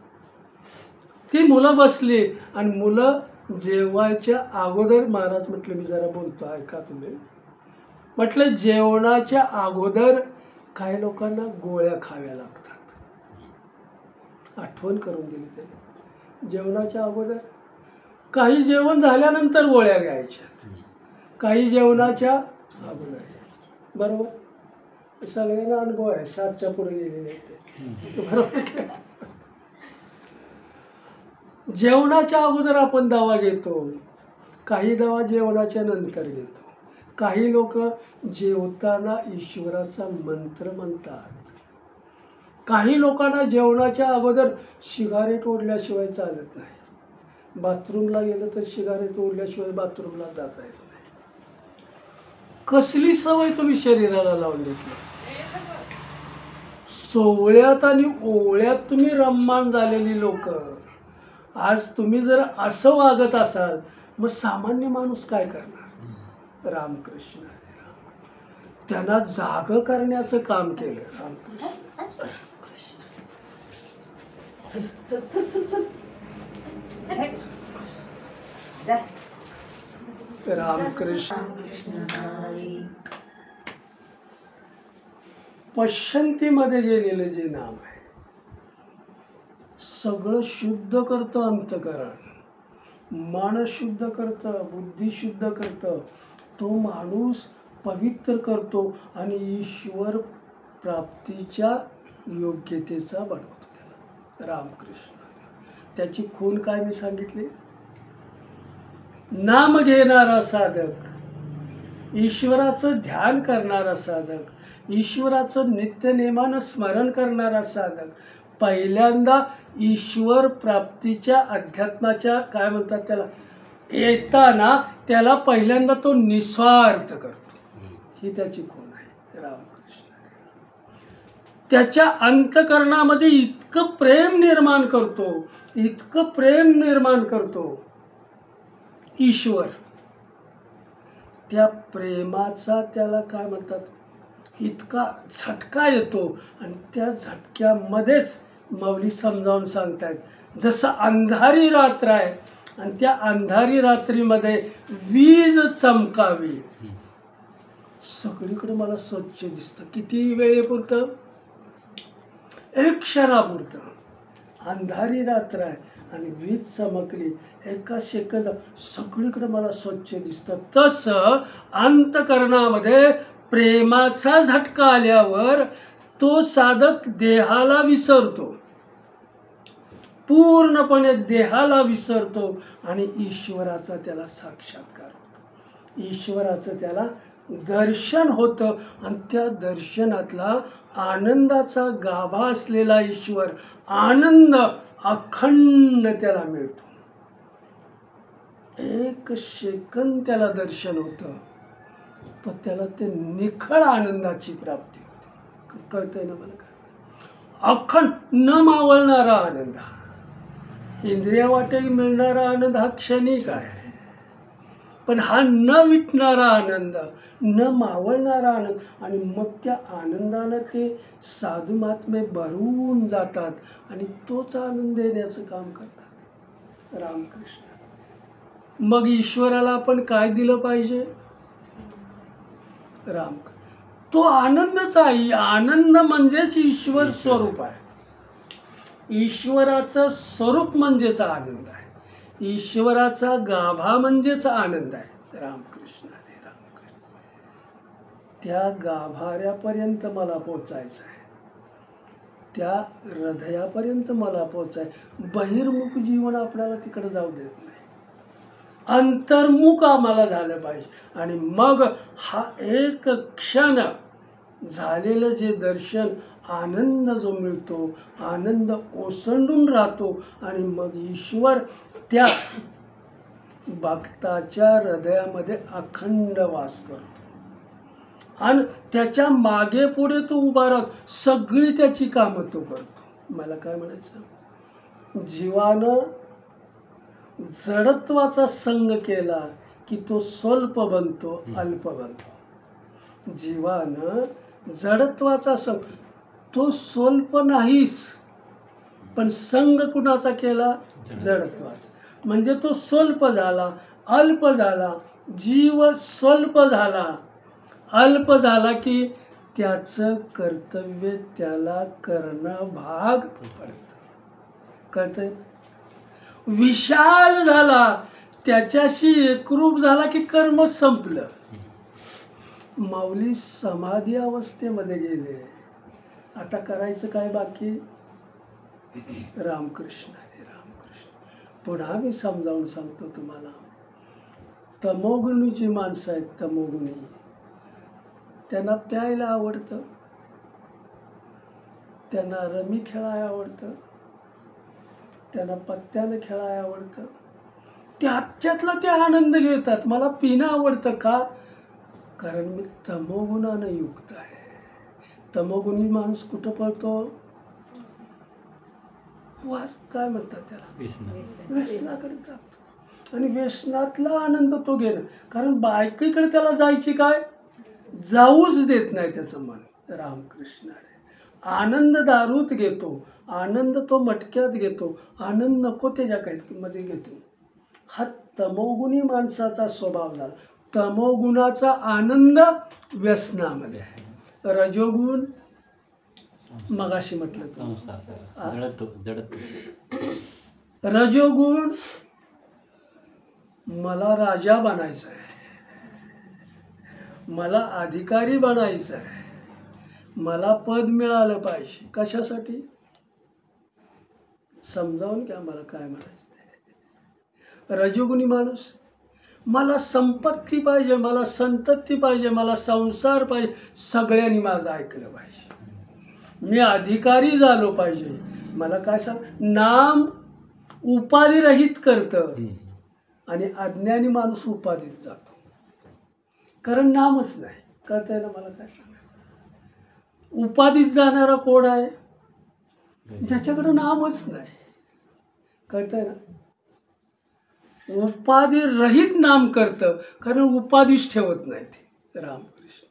ती मुलं बसली आणि मुलं जेवायच्या अगोदर महाराज म्हटलं, मी जरा बोलतो ऐका तुम्ही. म्हटलं जेवणाच्या अगोदर काही लोकांना गोळ्या खाव्या लागतात. आठवण करून दिली त्यांनी. जेवणाच्या अगोदर काही जेवण झाल्यानंतर गोळ्या घ्यायच्या, काही जेवणाच्या अगोदर घ्यायच्या. बरोबर. सगळ्यांना अनुभव आहे. 7च्या पुढे गेलेले ते. बरोबर. जेवणाच्या अगोदर आपण दवा घेतो, काही दवा जेवणाच्या नंतर घेतो. काही लोक जेवताना ईश्वराचा मंत्र म्हणतात. काही लोकांना जेवणाच्या अगोदर सिगारेट ओढल्याशिवाय चालत नाही. बाथरूमला गेलं तर सिगारेट ओढल्याशिवाय बाथरूमला जाता येत नाही. कसली सवय तुम्ही शरीराला लावून घेतली. सोहळ्यात आणि ओवळ्यात तुम्ही रम्मान झालेली लोक. आज तुम्ही जर असं वागत असाल मग सामान्य माणूस काय करणार. रामकृष्ण हरी राम. त्यांना जाग करण्याचं काम केलं. रामकृष्ण. रामकृष्ण. पश्चंतीमध्ये गेलेलं जे नाम आहे सगळं शुद्ध करतं. अंतःकरण मन शुद्ध करतं, बुद्धी शुद्ध करतं. तो माणूस पवित्र करतो आणि ईश्वर प्राप्तीच्या योग्यतेचा बनवतो त्याला. रामकृष्ण. त्याची खूण काय मी सांगितली. नाम घेणारा साधक, ईश्वराचं ध्यान करणारा साधक, ईश्वराचं नित्यनेमानं स्मरण करणारा साधक, पहिल्यांदा ईश्वर प्राप्तीच्या अध्यात्माच्या काय म्हणतात त्याला येताना त्याला पहिल्यांदा तो निस्वार्थ करतो. ही त्याची खूण आहे. रामकृष्ण. त्याच्या अंतकरणामध्ये इतकं प्रेम निर्माण करतो, इतकं प्रेम निर्माण करतो ईश्वर. त्या प्रेमाचा त्याला काय म्हणतात इतका झटका येतो आणि त्या झटक्यामध्येच माऊली समजावून सांगतायत, जसं अंधारी रात्र आहे आणि त्या अंधारी रात्रीमध्ये वीज चमकावी, सगळीकडे मला स्वच्छ दिसतं. किती वेळेपुरतं? एक क्षणापुरतं. अंधारी रात्र आहे आणि वीज चमकली, एका सेकंद सगळीकडे मला स्वच्छ दिसतं. तसं अंतकरणामध्ये प्रेमाचा झटका आल्यावर तो साधक देहाला विसरतो, पूर्णपणे देहाला विसरतो आणि ईश्वराचा त्याला साक्षात्कार होतो, ईश्वराचं त्याला दर्शन होतं. आणि त्या दर्शनातला आनंदाचा गाभा असलेला ईश्वर आनंद अखंड त्याला मिळतो. एक सेकंद त्याला दर्शन होतं, पण त्याला ते निखळ आनंदाची प्राप्ती होते. कळतंय ना मला काय? अखंड न मावळणारा आनंद, इंद्रियावाटेही मिळणारा आनंद हा क्षणिक आहे, पण हा न विटणारा आनंद, न मावळणारा आनंद. आणि मग त्या आनंदानं ते साधू महात्मे भरून जातात आणि तोच आनंद देण्याचं काम करतात. रामकृष्ण. मग ईश्वराला आपण काय दिलं पाहिजे? राम. तो आनंदच आहे. आनंद म्हणजेच ईश्वर स्वरूप आहे. ईश्वराचं स्वरूप म्हणजेच आनंद आहे. ईश्वराचा गाभा म्हणजेच आनंद आहे. रामकृष्ण हरे रामकृष्ण. त्या गाभाऱ्यापर्यंत मला पोचायचं आहे, त्या हृदयापर्यंत मला पोचायचं. बहिर्मुख जीवन आपल्याला तिकडे जाऊ देत नाही, अंतर्मुख आम्हाला झालं पाहिजे. आणि मग हा एक क्षण झालेलं जे दर्शन, आनंद जो मिळतो, आनंद ओसंडून राहतो आणि मग ईश्वर त्या भक्ताच्या हृदयामध्ये अखंड वास करतो. आणि त्याच्या मागे पुढे तो उभा राहतो, सगळी त्याची कामं तो करतो. मला काय म्हणायचं, जीवानं जडत्वाचा संग केला की तो स्वल्प बनतो, अल्प बनतो. जीवानं जडत्वाचा संग, तो स्वल्प नाहीच, पण संग कुणाचा केला? जडत्वाचा. म्हणजे तो स्वल्प झाला, अल्प झाला. जीव स्वल्प झाला, अल्प झाला की त्याचं कर्तव्य त्याला करणं भाग पडतं. कळतंय? विशाल झाला, त्याच्याशी एकरूप झाला की कर्म संपलं. माऊली समाधी अवस्थेमध्ये गेले, आता करायचं काय बाकी? रामकृष्ण हरे रामकृष्ण. पुन्हा मी समजावून सांगतो तुम्हाला. तमोगुणी जी माणसं आहेत, तमोगुणी, त्यांना प्यायला आवडतं, त्यांना रमी खेळायला आवडतं, त्यांना पत्त्यानं खेळायला आवडतं. त्याच्यातला ते आनंद घेतात. मला पिणं आवडतं का? कारण मी तमोगुणानं युक्त आहे. तमोगुणी माणूस कुठं पळतो? वास काय म्हणतात त्याला, व्यसनाकडे जातो. आणि व्यसनातला आनंद तो घेणं, कारण बायकीकडे त्याला जायची काय जाऊच देत नाही त्याचं मन. रामकृष्ण हरे. आनंद दारूत घेतो, आनंद तो मटक्यात घेतो, आनंद नको त्याच्या मध्ये घेतो. हा तमोगुणी माणसाचा स्वभाव झाला. तमोगुणाचा आनंद व्यसनामध्ये आहे. रजोगुण मगाशी म्हटलं रजोगुण, मला राजा बनायचं आहे, मला अधिकारी बनायचं आहे, मला पद मिळालं पाहिजे. कशासाठी? समजावून घ्या मला काय म्हणायचं. रजोगुणी माणूस, मला संपत्ती पाहिजे, मला संतती पाहिजे, मला संसार पाहिजे, सगळ्यांनी माझं ऐकलं पाहिजे. मी अधिकारी झालो पाहिजे. मला काय सांग, नाम उपाधिरहित करतं आणि अज्ञानी माणूस उपाधीत जातो, कारण नामच नाही. कळतंय ना मला काय सांगायचं? उपाधीत जाणारा कोण आहे? ज्याच्याकडं नामच नाही. कळतंय ना? उपाधी रहित नाम करतं, कारण उपाधीच ठेवत नाही ते. रामकृष्ण.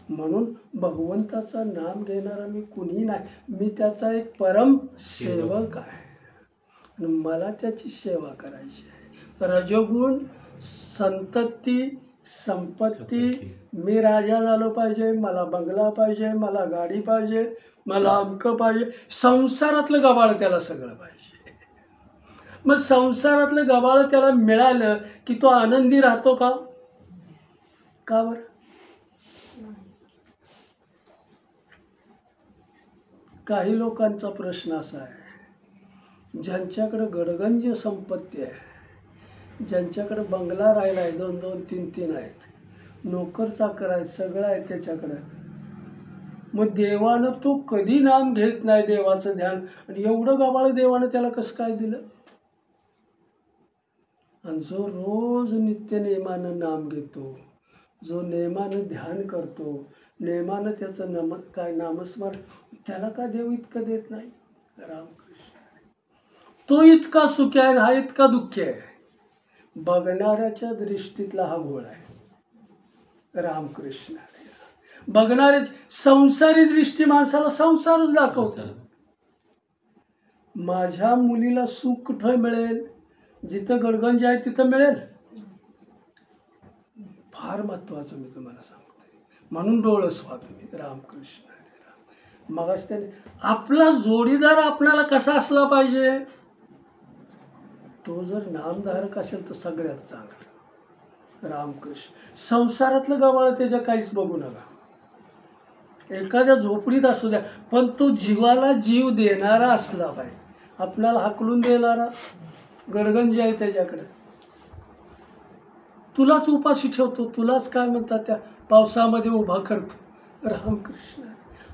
म्हणून भगवंताचं नाम घेणारा मी कुणी नाही, मी त्याचा एक परम सेवक आहे आणि मला त्याची सेवा करायची आहे. रजोगुण, संतती, संपत्ती, मी राजा झालो पाहिजे, मला बंगला पाहिजे, मला गाडी पाहिजे, मला अमकं पाहिजे, संसारातलं गबाळ त्याला सगळं पाहिजे. मग संसारातलं गबाळ त्याला मिळालं की तो आनंदी राहतो का? का बरं? काही लोकांचा प्रश्न असा आहे, ज्यांच्याकडे गडगंज संपत्ती आहे, ज्यांच्याकडे बंगला राहिला आहे, 2-2, 3-3 आहेत, नोकर चाकर आहेत, सगळं आहे त्याच्याकडं, मग देवानं तो कधी नाम घेत नाही, देवाचं ध्यान, आणि एवढं गबाळ देवानं त्याला कसं काय दिलं? आणि जो रोज नित्यनेमानं नाम घेतो, जो नेमानं ध्यान करतो, नेमानं त्याचं नामस्मरण, त्याला का देव इतकं देत नाही? रामकृष्ण. तो इतका सुखी आहे, हा इतका दुःखी आहे. बघणाऱ्याच्या दृष्टीतला हा गोळ आहे. रामकृष्ण. बघणाऱ्याची संसारी दृष्टी माणसाला संसारच दाखवतो. माझ्या मुलीला सुख कुठं मिळेल? जिथं गडगंज आहे तिथं मिळेल. फार महत्वाचं मी तुम्हाला सांगतोय, म्हणून डोळस व्हा तुम्ही. रामकृष्ण. मगच त्याने आपला जोडीदार आपल्याला कसा असला पाहिजे? तो जर नामधारक असेल तर सगळ्यात चांगलं. रामकृष्ण. संसारातलं गबाळ त्याच्या काहीच बघू नका. एखाद्या झोपडीत असू द्या, पण तो जीवाला जीव देणारा असला पाहिजे. आपल्याला हाकलून देणारा, गडगंज आहे त्याच्याकडे, तुलाच उपाशी ठेवतो, तुलाच काय म्हणतात त्या पावसामध्ये उभा करतो. रामकृष्ण.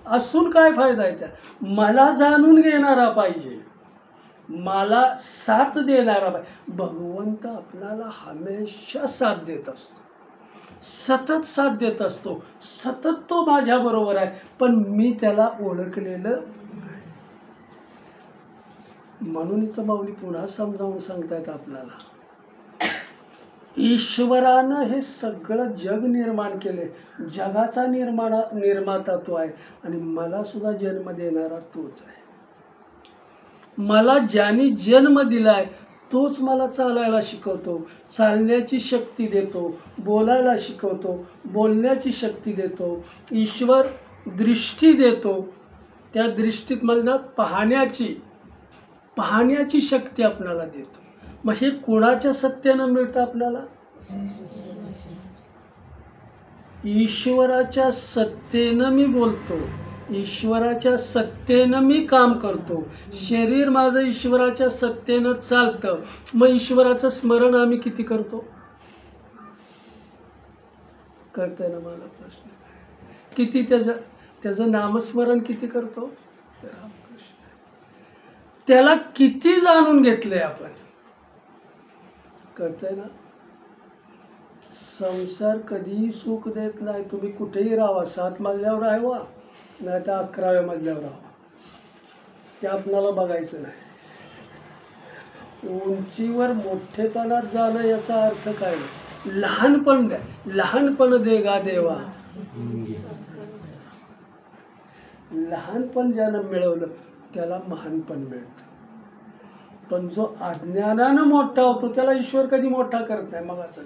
असून काय फायदा आहे त्या? मला जाणून घेणारा पाहिजे, मला साथ देणारा पाहिजे. भगवंत आपल्याला हमेशा साथ देत असतो, सतत साथ देत असतो, सतत तो माझ्याबरोबर आहे, पण मी त्याला ओळखलेलं. म्हणून इथं माऊली पुन्हा समजावून सांगतायत आपल्याला, ईश्वरानं हे सगळं जग निर्माण केले, जगाचा निर्माता तो आहे आणि मला सुद्धा जन्म देणारा तोच आहे. मला ज्याने जन्म दिलाय तोच मला चालायला शिकवतो, चालण्याची शक्ती देतो, बोलायला शिकवतो, बोलण्याची शक्ती देतो. ईश्वर दृष्टी देतो, त्या दृष्टीत मला पाहण्याची शक्ती आपल्याला देतो. मग हे कोणाच्या सत्तेनं मिळतं आपल्याला? ईश्वराच्या सत्तेनं मी बोलतो, ईश्वराच्या सत्तेनं मी काम करतो, शरीर माझं ईश्वराच्या सत्तेनं चालतं. मग ईश्वराचं स्मरण आम्ही किती करतो? कळतंय ना मला प्रश्न? किती त्याचं नामस्मरण किती करतो? त्याला किती जाणून घेतलंय आपण? कळतंय ना? संसार कधीही सुख देत नाही. तुम्ही कुठेही राहा, 7 मजल्यावर राहावा नाही तर 11व्या मजल्यावर राहावा, ते आपल्याला बघायचं नाही. उंचीवर मोठेपणात जाणं याचा अर्थ काय? लहानपण द्या, लहानपण दे गा देवा. लहानपण ज्यानं मिळवलं त्याला महानपण मिळतं. पण जो अज्ञानानं मोठा होतो त्याला ईश्वर कधी मोठा करत नाही. मगाचा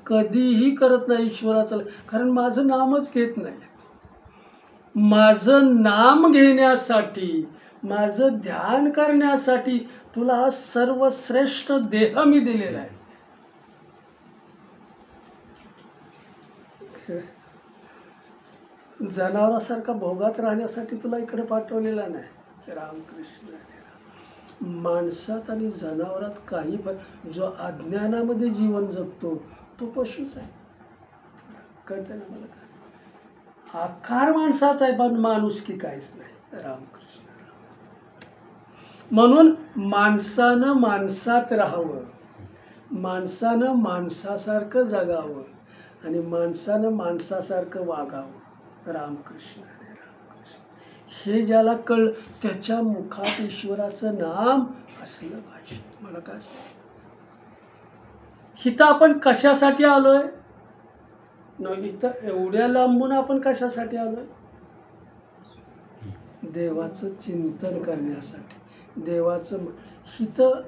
कधीही करत नाही ईश्वराचं, कारण माझं नामच घेत नाही. माझं नाम घेण्यासाठी, माझं ध्यान करण्यासाठी तुला हा सर्वश्रेष्ठ देह मी दिलेला आहे. जनावरासारखा भोगात राहण्यासाठी तुला इकडे पाठवलेला नाही. रामकृष्ण. माणसात आणि जनावरात काही पण, जो अज्ञानामध्ये जीवन जगतो तो पशुच आहे. कळतं ना मला? काय आकार माणसाचा आहे पण माणुसकी काहीच नाही. रामकृष्ण. म्हणून माणसानं माणसात राहावं, माणसानं माणसासारखं जगावं आणि माणसानं माणसासारखं वागावं. रामकृष्ण हरे रामकृष्ण. हे ज्याला कळलं त्याच्या मुखात ईश्वराचं नाम असलं पाहिजे. मला काय सांग, इथं आपण कशासाठी आलोय न, इथं एवढ्या लांबून आपण कशासाठी आलोय? देवाचं चिंतन करण्यासाठी. देवाचं इथं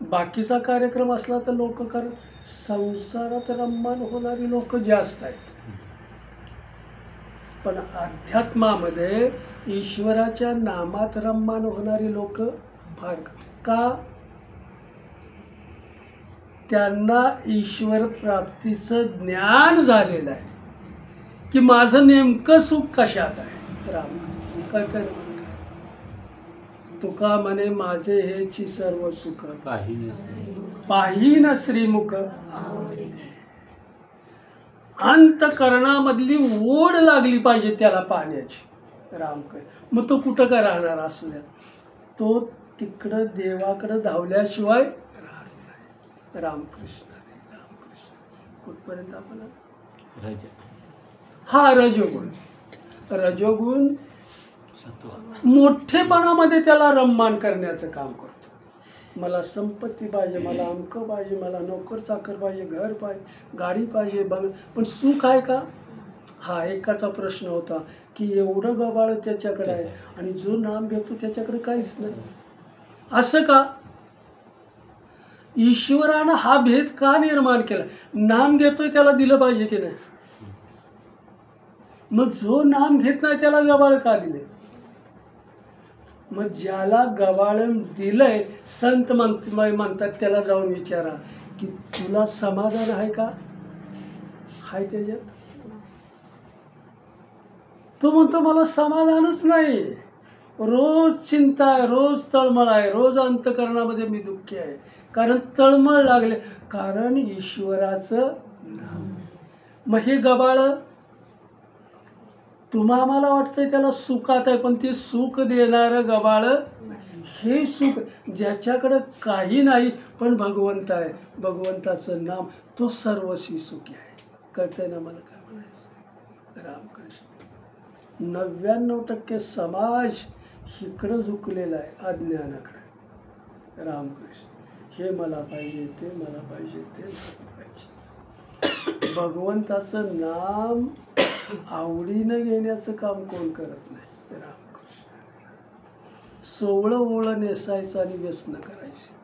बाकीचा कार्यक्रम असला तर लोक संसारात रममाण होणारी लोक जास्त आहेत, पण अध्यात्मामध्ये ईश्वराच्या नामात रममाण होणारी लोक फार. का? त्यांना ईश्वर प्राप्तीचं ज्ञान झालेलं आहे की माझं नेमकं सुख कशात आहे. राम कळतं ना. तुका म्हणे माझे हेची सर्व सुख पाहीन श्रीमुख. अंतकरणामधली ओढ लागली पाहिजे त्याला पाहण्याची. राम काय मग तो कुठं काय राहणार असू द्या, तो तिकडं देवाकडं धावल्याशिवाय राहत नाही. रामकृष्ण रामकृष्ण. कुठपर्यंत आपण? हा रजोगुण. रजोगुण मोठेपणामध्ये त्याला रममाण करण्याचं काम करतो. मला संपत्ती पाहिजे, मला अंक पाहिजे, मला नोकर चाकर पाहिजे, घर पाहिजे, गाडी पाहिजे, पण सुख आहे का? हा एकाचा प्रश्न होता की एवढं गबाळ त्याच्याकडे आहे आणि जो नाम घेतो त्याच्याकडे काहीच नाही. असं का? ईश्वरानं हा भेद का निर्माण केला? नाम घेतोय त्याला दिलं पाहिजे की नाही? मग जो नाम घेत नाही त्याला गबाळ का दिले? मग ज्याला गबाळ दिलंय संत म्हणतात त्याला जाऊन विचारा की तुला समाधान आहे का? हाय त्याच्यात? तो म्हणतो मला समाधानच नाही, रोज चिंता आहे, रोज तळमळ आहे, रोज अंतकरणामध्ये मी दुःखी आहे. कारण तळमळ लागले, कारण ईश्वराचं नाम. मग हे गबाळ तुम्हाला वाटतंय त्याला सुखात आहे, पण ते सुख देणारं गबाळ हे सुख ज्याच्याकडं काही नाही पण भगवंत आहे, भगवंताचं नाम, तो सर्वस्वी सुखी आहे. कळतंय ना मला काय म्हणायचं? रामकृष्ण. 99% समाज इकडं झुकलेला आहे अज्ञानाकडे. रामकृष्ण. हे मला पाहिजे, ते मला पाहिजे, ते मला पाहिजे. भगवंताचं नाम आवडीनं घेण्याचं काम कोण करत नाही. रामकृष्ण. सोवळं ओळं नेसायचं आणि व्यसन करायचे.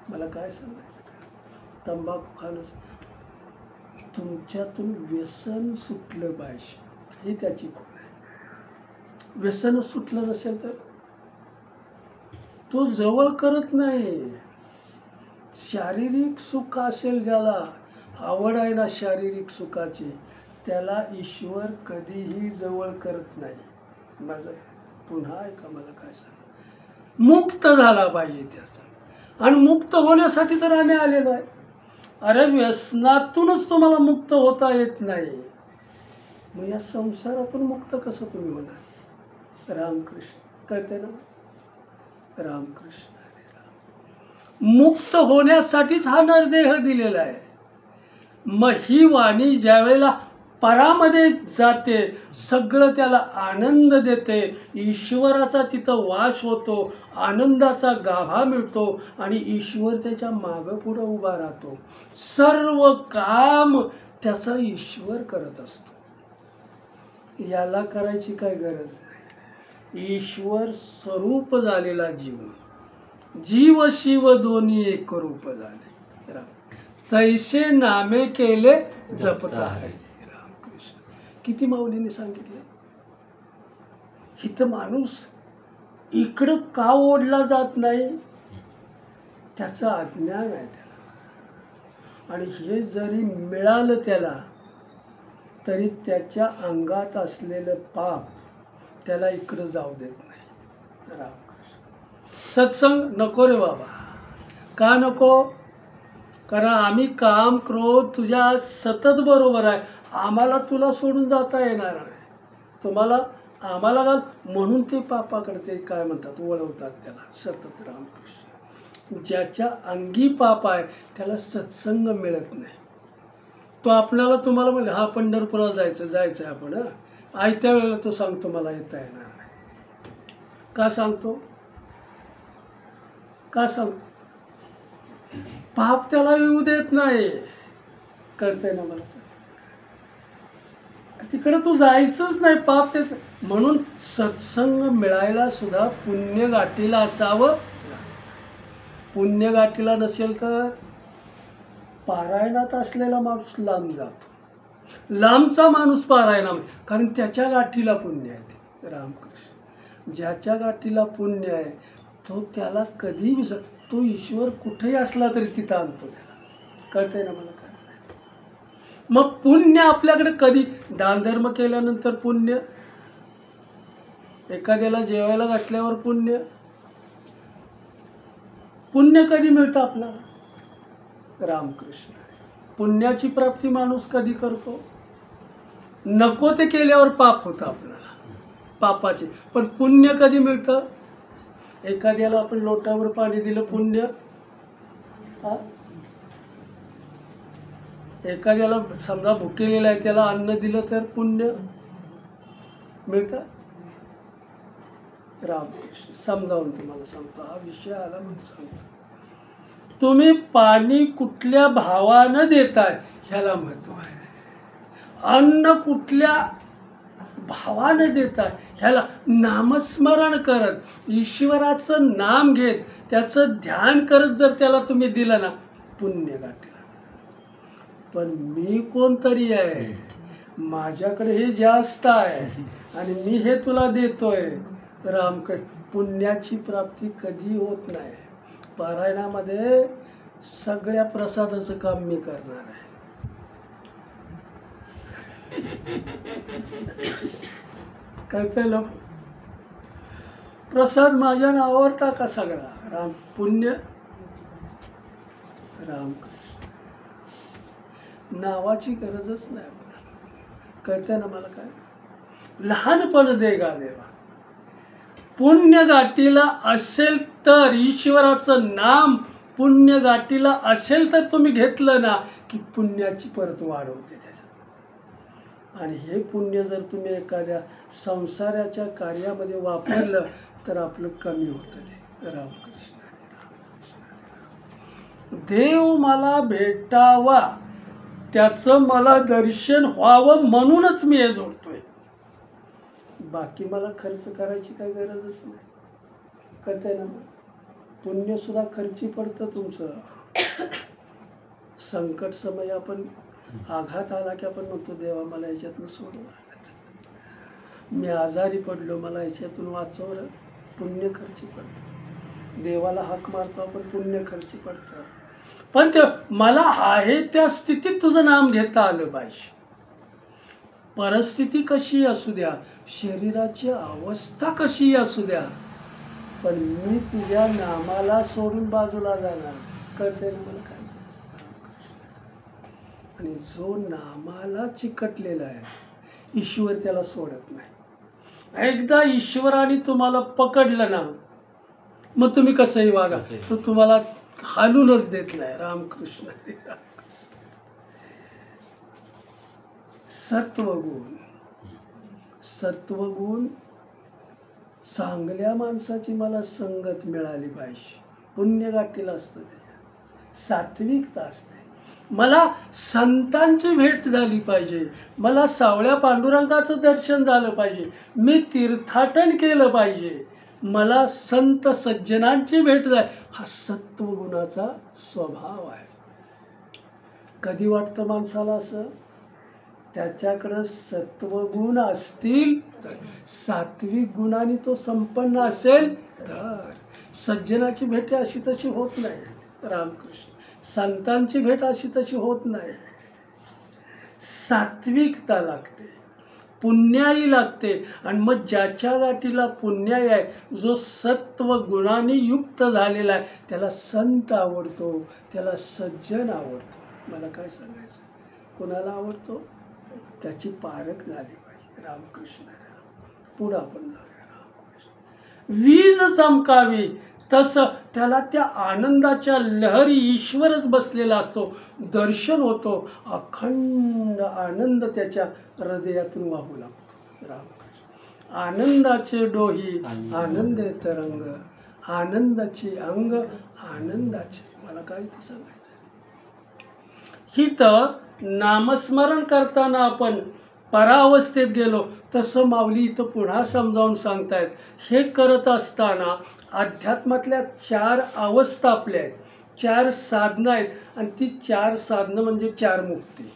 मला काय सांगायचं का? तंबाखू खाणं तुमच्यातून व्यसन सुटलं पाहिजे, ही त्याची खूण आहे. व्यसनच सुटलं नसेल तर तो जवळ करत नाही. शारीरिक सुख असेल ज्याला आवड आहे ना शारीरिक सुखाची, त्याला ईश्वर कधीही जवळ करत नाही. माझं पुन्हा ऐका, मला काय सांग, मुक्त झाला पाहिजे त्याचा. आणि मुक्त होण्यासाठी तर आम्ही आलेलो आहे. अरे व्यसनातूनच तुम्हाला मुक्त होता येत नाही, मग या संसारातून मुक्त कसं तुम्ही होणार? रामकृष्ण. कळते ना? रामकृष्ण. मुक्त होण्यासाठीच हा नरदेह दिलेला आहे. मग ही वाणी ज्यावेळेला परामध्ये जाते, सगळं त्याला आनंद देते, ईश्वराचा तिथं वास होतो, आनंदाचा गाभा मिळतो आणि ईश्वर त्याच्या मागं पुढं उभा राहतो. सर्व काम त्याचा ईश्वर करत असतो. याला करायची काय गरज नाही. ईश्वर स्वरूप झालेला जीव, जीव शिव दोन्ही एक रूप झाले. तैसे नामे केले जपता आहे. रामकृष्ण. किती माऊलीने सांगितले. इथं माणूस इकडं का ओढला जात नाही? त्याचं अज्ञान आहे त्याला. आणि हे जरी मिळालं त्याला तरी त्याच्या अंगात असलेलं पाप त्याला इकडं जाऊ देत नाही. रामकृष्ण. सत्संग नको रे बाबा. का नको? कारण आम्ही काम क्रोध तुझ्या सतत बरोबर आहे, आम्हाला तुला सोडून जाता येणार नाही, तुम्हाला आम्हाला घाल म्हणून ते पापाकडे ते काय म्हणतात वळवतात त्याला सतत. रामकृष्ण ज्याच्या अंगी पाप आहे त्याला सत्संग मिळत नाही. तो आपल्याला तुम्हाला म्हणले हा पंढरपुराला जायचं आहे आपण, आयत्या वेळेला तो सांगतो मला येता येणार नाही. का सांगतो? का सांगतो? पाप त्याला येऊ देत नाही. कळतंय ना मला? तिकडे तू जायचंच नाही, पाप ते. म्हणून सत्संग मिळायला सुद्धा पुण्य गाठीला असावं. पुण्य गाठीला नसेल तर पारायणात असलेला माणूस लांब जातो. लांबचा माणूस पारायणा, कारण त्याच्या गाठीला पुण्य आहे ते. रामकृष्ण ज्याच्या गाठीला पुण्य आहे तो त्याला कधी विसर, तो ईश्वर कुठेही असला तरी तिथं आणतो त्याला. कळतंय ना मला? काय मग पुण्य आपल्याकडे कधी? दानधर्म केल्यानंतर पुण्य, एखाद्याला जेवायला घातल्यावर पुण्य. पुण्य कधी मिळतं आपल्याला? रामकृष्ण पुण्याची प्राप्ती माणूस कधी करतो? नको ते केल्यावर पाप होतं आपल्याला, पापाचे. पण पुण्य कधी मिळतं? एखाद्याला आपण लोटावर पाणी दिलं पुण्य. एखाद्याला समजा भुकेलेला आहे त्याला अन्न दिलं तर पुण्य मिळतं. रामकृष्ण समजावून तुम्हाला सांगतो, हा विषय आला म्हणून सांगतो. तुम्ही पाणी कुठल्या भावानं देताय ह्याला महत्व आहे. अन्न कुठल्या भावानं देताय ह्याला, नामस्मरण करत ईश्वराचं नाम घेत त्याचं ध्यान करत जर त्याला तुम्ही दिलं ना, पुण्य गाठीला. पण मी कोणतरी आहे, माझ्याकडे हे जास्त आहे आणि मी हे तुला देतोय. रामकृष्ण पुण्याची प्राप्ती कधी होत नाही. पारायणामध्ये सगळ्या प्रसादाचं काम मी करणार आहे. कळतंय लोक? प्रसाद माझ्या नावावर टाका सगळा. राम पुण्य. रामकृष्ण नावाची गरजच नाही आपल्याला. कळतंय ना मला? काय लहानपण दे गा देवा. पुण्य गाठीला असेल तर ईश्वराचं नाम पुण्य गाठीला असेल तर तुम्ही घेतलं ना की पुण्याची परत वाढ होते त्याच्यात. आणि हे पुण्य जर तुम्ही एखाद्या संसाराच्या कार्यामध्ये वापरलं तर आपलं कमी होतं ते. रामकृष्ण रामकृष्ण. देव मला भेटावा त्याचं मला दर्शन व्हावं म्हणूनच मी हे जोडतोय. बाकी मला खर्च करायची काही गरजच नाही. कळतंय ना? पुण्य सुद्धा खर्ची पडतं तुमचं. संकट समय आपण आघात आला की आपण म्हणतो देवा मला याच्यातनं सोडव, मी आजारी पडलो मला याच्यातून वाचवलं. पुण्य खर्ची पडतं. देवाला हाक मारतो आपण, पुण्य खर्ची पडतं. पण ते मला आहे त्या स्थितीत तुझं नाम घेता आलं पाहिजे. परिस्थिती कशी असू द्या, शरीराची अवस्था कशी असू द्या, पण मी तुझ्या नामाला सोडून बाजूला जाणार. कळतंय ना मला? काय आणि जो नामाला चिकटलेला आहे ईश्वर त्याला सोडत नाही. एकदा ईश्वराने तुम्हाला पकडलं ना मग तुम्ही कसंही वागा, तो तुम्हाला हालूनच देत नाही. रामकृष्ण. सत्वगुण. सत्वगुण चांगल्या माणसाची मला संगत मिळाली पाहिजे. पुण्य गाठीला असतं त्याच्या. सात्विकता असते. मला संतांची भेट झाली पाहिजे. मला सावळ्या पांडुरंगाचं दर्शन झालं पाहिजे. मी तीर्थाटन केलं पाहिजे. मला संत सज्जनांची भेट झाली. हा सत्वगुणाचा स्वभाव आहे. कधी वाटतं माणसाला असं? त्याच्याकडं सत्वगुण असतील तर, सात्विक गुणाने तो संपन्न असेल तर. सज्जनाची भेट अशी तशी होत नाही. रामकृष्ण. संतांची भेट अशी तशी होत नाही. सात्विकता लागते, पुण्याई लागते. आणि मग ज्याच्या गाठीला पुण्याई आहे, जो सत्व गुणाने युक्त झालेला आहे, त्याला संत आवडतो, त्याला सज्जन आवडतो. मला काय सांगायचं? कोणाला आवडतो? त्याची पारख झाली पाहिजे. रामकृष्ण पुढं आपण जाऊया. रामकृष्ण वीज चमकावी तसं त्याला त्या आनंदाच्या लहरी ईश्वरच बसलेला असतो. दर्शन होतो, अखंड आनंद त्याच्या हृदयातून वाहू लागतो. रामकृष्ण आनंदाचे डोही आनंदे तरंग, आनंदाचे अंग आनंदाचे. मला काय ते सांगायचं ही तर नामस्मरण करताना आपण परावस्थेत गेलो तसं माऊली इथं पुन्हा समजावून सांगतायत. हे करत असताना अध्यात्मातल्या 4 अवस्था आपल्या आहेत, 4 साधनं आहेत आणि ती 4 साधनं म्हणजे 4 मुक्ती.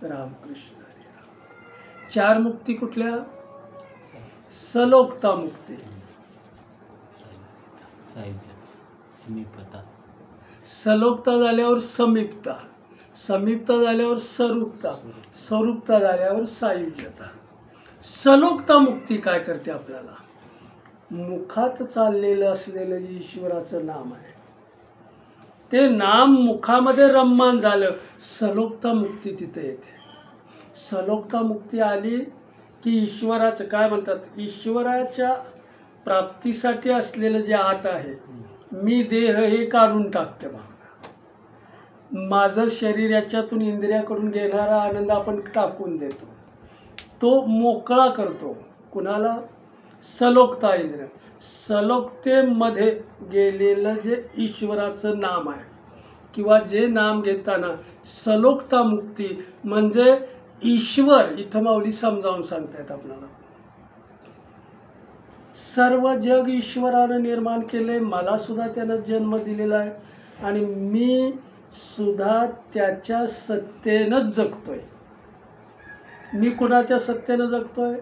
रामकृष्ण हरी राम. 4 मुक्ती कुठल्या? सलोकता मुक्ती, सलोकता झाल्यावर समीपता, समीपता झाल्यावर स्वरूपता, स्वरूपता झाल्यावर सायुज्यता. सलोकता मुक्ती काय करते आपल्याला? मुखात चाललेलं असलेलं जे ईश्वराचं नाम आहे ते नाम मुखामध्ये रममान झालं, सलोकता मुक्ती तिथे येते. सलोकता मुक्ती आली की ईश्वराचं काय म्हणतात, ईश्वराच्या प्राप्तीसाठी असलेलं जे आत आहे, मी देह हे काढून टाकते. माझं शरीर याच्यातून इंद्रियाकडून घेणारा आनंद आपण टाकून देतो, तो मोकळा करतो. कुणाला? सलोकता इंद्रिय. सलोकतेमध्ये गेलेलं जे ईश्वराचं नाम आहे किंवा जे नाम घेताना सलोकता मुक्ती म्हणजे ईश्वर. इथं माऊली समजावून सांगतायत आपल्याला, सर्व जग ईश्वरानं निर्माण केलंय, मला सुद्धा त्यानं जन्म दिलेला आहे आणि मी सुद्धा त्याच्या सत्तेनंच जगतोय. मी कुणाच्या सत्तेनं जगतोय?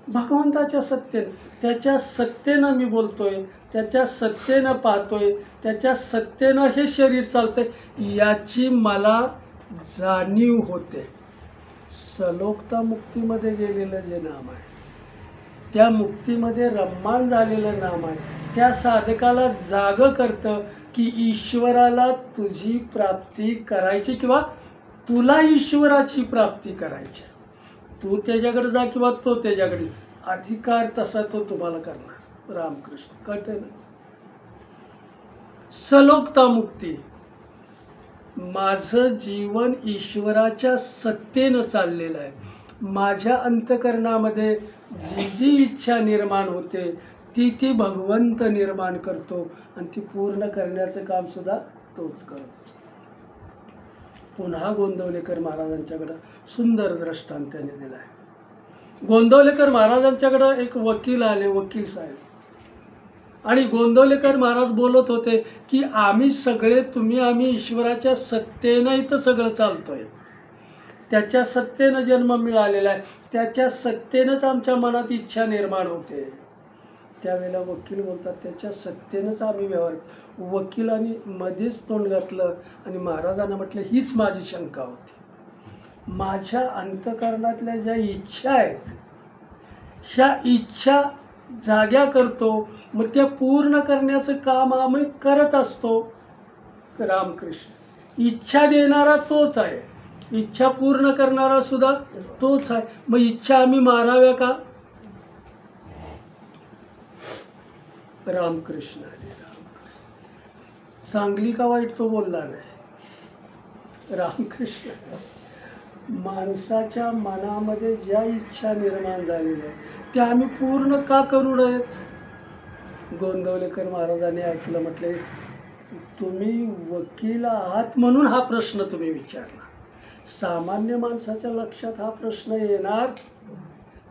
भगवंताच्या सत्तेनं. त्याच्या सत्तेनं मी बोलतोय, त्याच्या सत्तेनं पाहतोय, त्याच्या सत्तेनं हे शरीर चालतंय, याची मला जाणीव होते. सलोकता मुक्तीमध्ये गेलेलं जे नाम आहे, त्या मुक्तीमध्ये रम्मान झालेलं नाम आहे, त्या साधकाला जागं करतं की ईश्वराला तुझी प्राप्ती करायची किंवा तुला ईश्वराची प्राप्ती करायची. तू त्याच्याकडे जा किंवा तो त्याच्याकडे, अधिकार तसा तो तुम्हाला करणार. रामकृष्ण कळतंय ना? सलोकता मुक्ती, माझं जीवन ईश्वराच्या सत्तेनं चाललेलं आहे. माझ्या अंतकरणामध्ये जी जी इच्छा निर्माण होते ती ती भगवंत निर्माण करतो आणि ती पूर्ण करण्याचं काम सुद्धा तोच करत असतो. पुन्हा गोंदवलेकर महाराजांच्याकडं सुंदर दृष्टांत त्याने दिला आहे. गोंदवलेकर महाराजांच्याकडं एक वकील आले, वकील साहेब, आणि गोंदवलेकर महाराज बोलत होते की आम्ही सगळे आम्ही ईश्वराच्या सत्तेनं इथं सगळं चालतोय, त्याच्या सत्तेनं जन्म मिळालेला आहे, त्याच्या सत्तेनंच आमच्या मनात इच्छा निर्माण होते. त्यावेळेला वकील बोलतात त्याच्या सत्तेनंच आम्ही व्यवहार. वकिलांनी मध्येच तोंड घातलं आणि महाराजांना म्हटलं हीच माझी शंका होती. माझ्या अंतकरणातल्या ज्या इच्छा आहेत ह्या इच्छा जाग्या करतो, मग त्या पूर्ण करण्याचं काम आम्ही करत असतो. रामकृष्ण इच्छा देणारा तोच आहे, इच्छा पूर्ण करणारा सुद्धा तोच आहे. मग इच्छा आम्ही माराव्या का? रामकृष्ण हरी रामकृष्ण. चांगली का वाईट तो बोलला नाही. रामकृष्ण माणसाच्या मनामध्ये ज्या इच्छा निर्माण झालेल्या आहेत त्या आम्ही पूर्ण का करू नयेत? गोंदवलेकर महाराजांनी ऐकलं, म्हटले तुम्ही वकील आहात म्हणून हा प्रश्न तुम्ही विचारला. सामान्य माणसाच्या लक्षात हा प्रश्न येणार.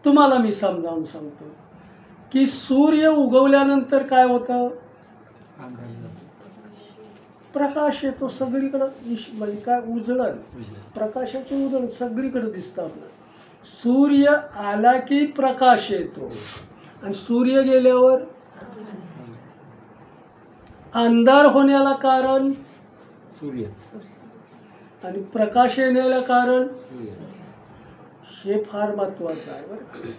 तुम्हाला मी समजावून सांगतो की सूर्य उगवल्यानंतर काय होतं? प्रकाश येतो सगळीकडं. म्हणजे काय उजळण, प्रकाशाची उजळण सगळीकडे दिसतं आपल्याला. सूर्य आला की प्रकाश येतो आणि सूर्य गेल्यावर अंधार होण्याला कारण सूर्य आणि प्रकाश येण्याला कारण हे फार महत्त्वाचं आहे बरं.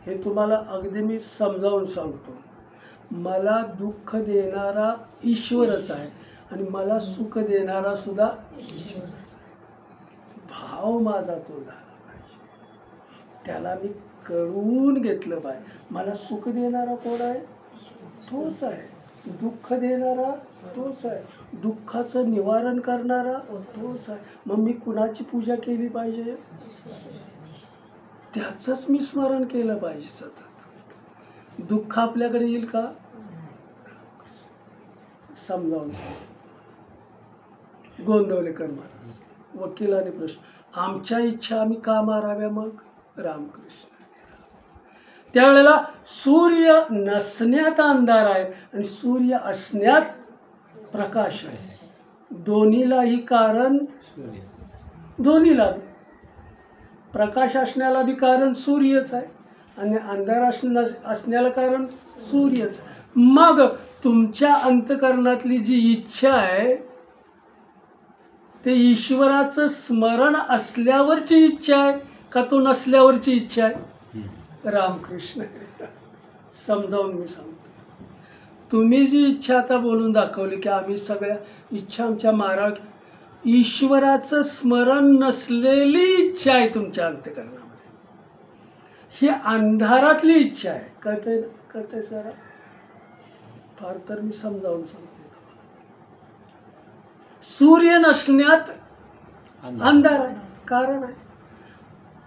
हे तुम्हाला अगदी मी समजावून सांगतो. मला दुःख देणारा ईश्वरच आहे आणि मला सुख देणारा सुद्धा ईश्वरच आहे. भाव माझा तो झाला पाहिजे. त्याला मी कळवून घेतलं पाहिजे. मला सुख देणारा कोण आहे? तोच आहे. दुःख देणारा तोच आहे. दुःखाचं निवारण करणारा तोच आहे. मग मी कुणाची पूजा केली पाहिजे? त्याचंच मी स्मरण केलं पाहिजे सतत. दुःख आपल्याकडे येईल का? समजावून गोंदवलेकर महाराज वकिलाने प्रश्न, आमच्या इच्छा आम्ही का माराव्या मग? रामकृष्ण. त्यावेळेला सूर्य नसण्यात अंधार आहे आणि सूर्य असण्यात प्रकाश आहे. दोन्हीलाही कारण, दोन्हीला प्रकाश असण्याला बी कारण सूर्यच आहे आणि अंधार असण्याला कारण सूर्यच आहे. मग तुमच्या अंतःकरणातली जी इच्छा आहे ते ईश्वराचं स्मरण असल्यावरची इच्छा आहे का तो नसल्यावरची इच्छा आहे? रामकृष्ण. समजावून मी सांगतो. तुम्ही जी इच्छा आता बोलून दाखवली की आम्ही सगळ्या इच्छा आमच्या माराव, ईश्वराचं स्मरण नसलेली इच्छा आहे तुमच्या अंतःकरणामध्ये. ही अंधारातली इच्छा आहे. कळतंय ना? कळतंय सर? फार तर मी समजावून सांगते. सूर्य नसण्यात अंधार आहे, कारण आहे.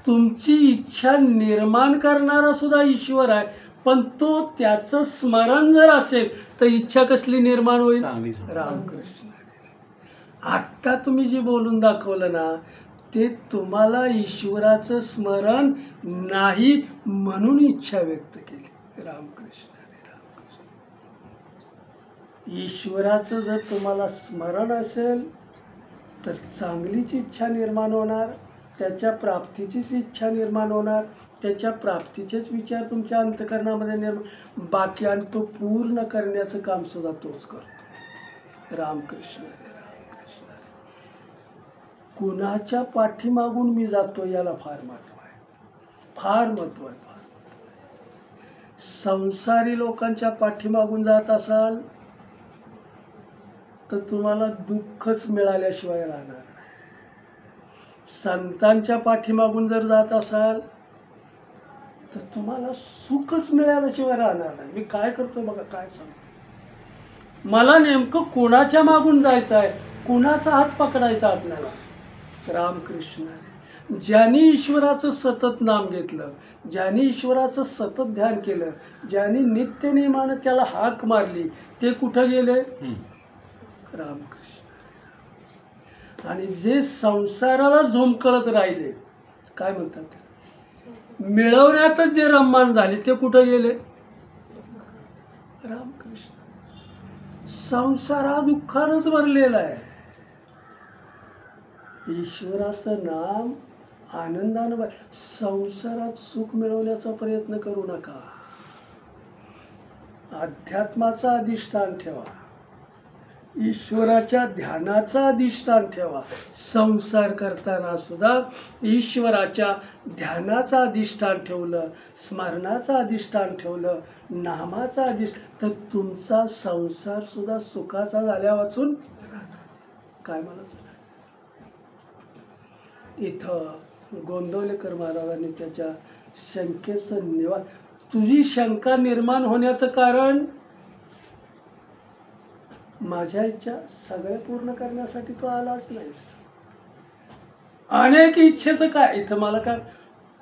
तुमची इच्छा निर्माण करणारा सुद्धा ईश्वर आहे, पण तो त्याचं स्मरण जर असेल तर इच्छा कसली निर्माण होईल? रामकृष्ण. आत्ता तुम्ही जे बोलून दाखवलं ना ते तुम्हाला ईश्वराचं स्मरण नाही म्हणून इच्छा व्यक्त केली. रामकृष्ण. ईश्वराचं जर तुम्हाला स्मरण असेल तर चांगलीच इच्छा निर्माण होणार, त्याच्या प्राप्तीचीच इच्छा निर्माण होणार, त्याच्या प्राप्तीचेच विचार तुमच्या अंतःकरणामध्ये निर्माण, बाकी आणि तो पूर्ण करण्याचं काम सुद्धा तोच करतो. रामकृष्ण. रामकृष्ण. कुणाच्या पाठीमागून मी जातो याला फार महत्व आहे. फार महत्व आहे. फार महत्व आहे. संसारी लोकांच्या पाठीमागून जात असाल तर तुम्हाला दुःखच मिळाल्याशिवाय राहणार नाही. संतांच्या पाठीमागून जर जात असाल तर तुम्हाला सुखच मिळाल्याशिवाय राहणार नाही. मी काय करतोय बघा, काय सांगतो. मला नेमकं कोणाच्या मागून जायचं आहे, कुणाचा हात पकडायचा आपल्याला? रामकृष्ण. ज्यांनी ईश्वराचं सतत नाम घेतलं, ज्यांनी ईश्वराचं सतत ध्यान केलं, ज्यांनी नित्य नेमानं त्याला हाक मारली, ते कुठं गेले? रामकृष्ण. आणि जे संसाराला झोंबकळत राहिले, काय म्हणतात, मिळवण्यातच जे रममान झाले, ते कुठं गेले? रामकृष्ण. संसार हा दुःखानंच भरलेला आहे. ईश्वराचं नाम आनंदानं भर. संसारात सुख मिळवण्याचा प्रयत्न करू नका. अध्यात्माचा अधिष्ठान ठेवा, ईश्वराच्या ध्यानाचा अधिष्ठान ठेवा. संसार करताना सुद्धा ईश्वराच्या ध्यानाचा अधिष्ठान ठेवलं, स्मरणाचं अधिष्ठान ठेवलं, नामाचा अधिष्ठान, तर तुमचा संसार सुद्धा सुखाचा झाल्या वाचून. काय मला सांगा. इथं गोंदवलेकर महाराजांनी त्याच्या शंकेचं निवारण, तुझी शंका निर्माण होण्याचं कारण माझ्या इच्छा सगळ्या पूर्ण करण्यासाठी तो आलाच नाहीस. अनेक इच्छेचं काय? इथं मला काय,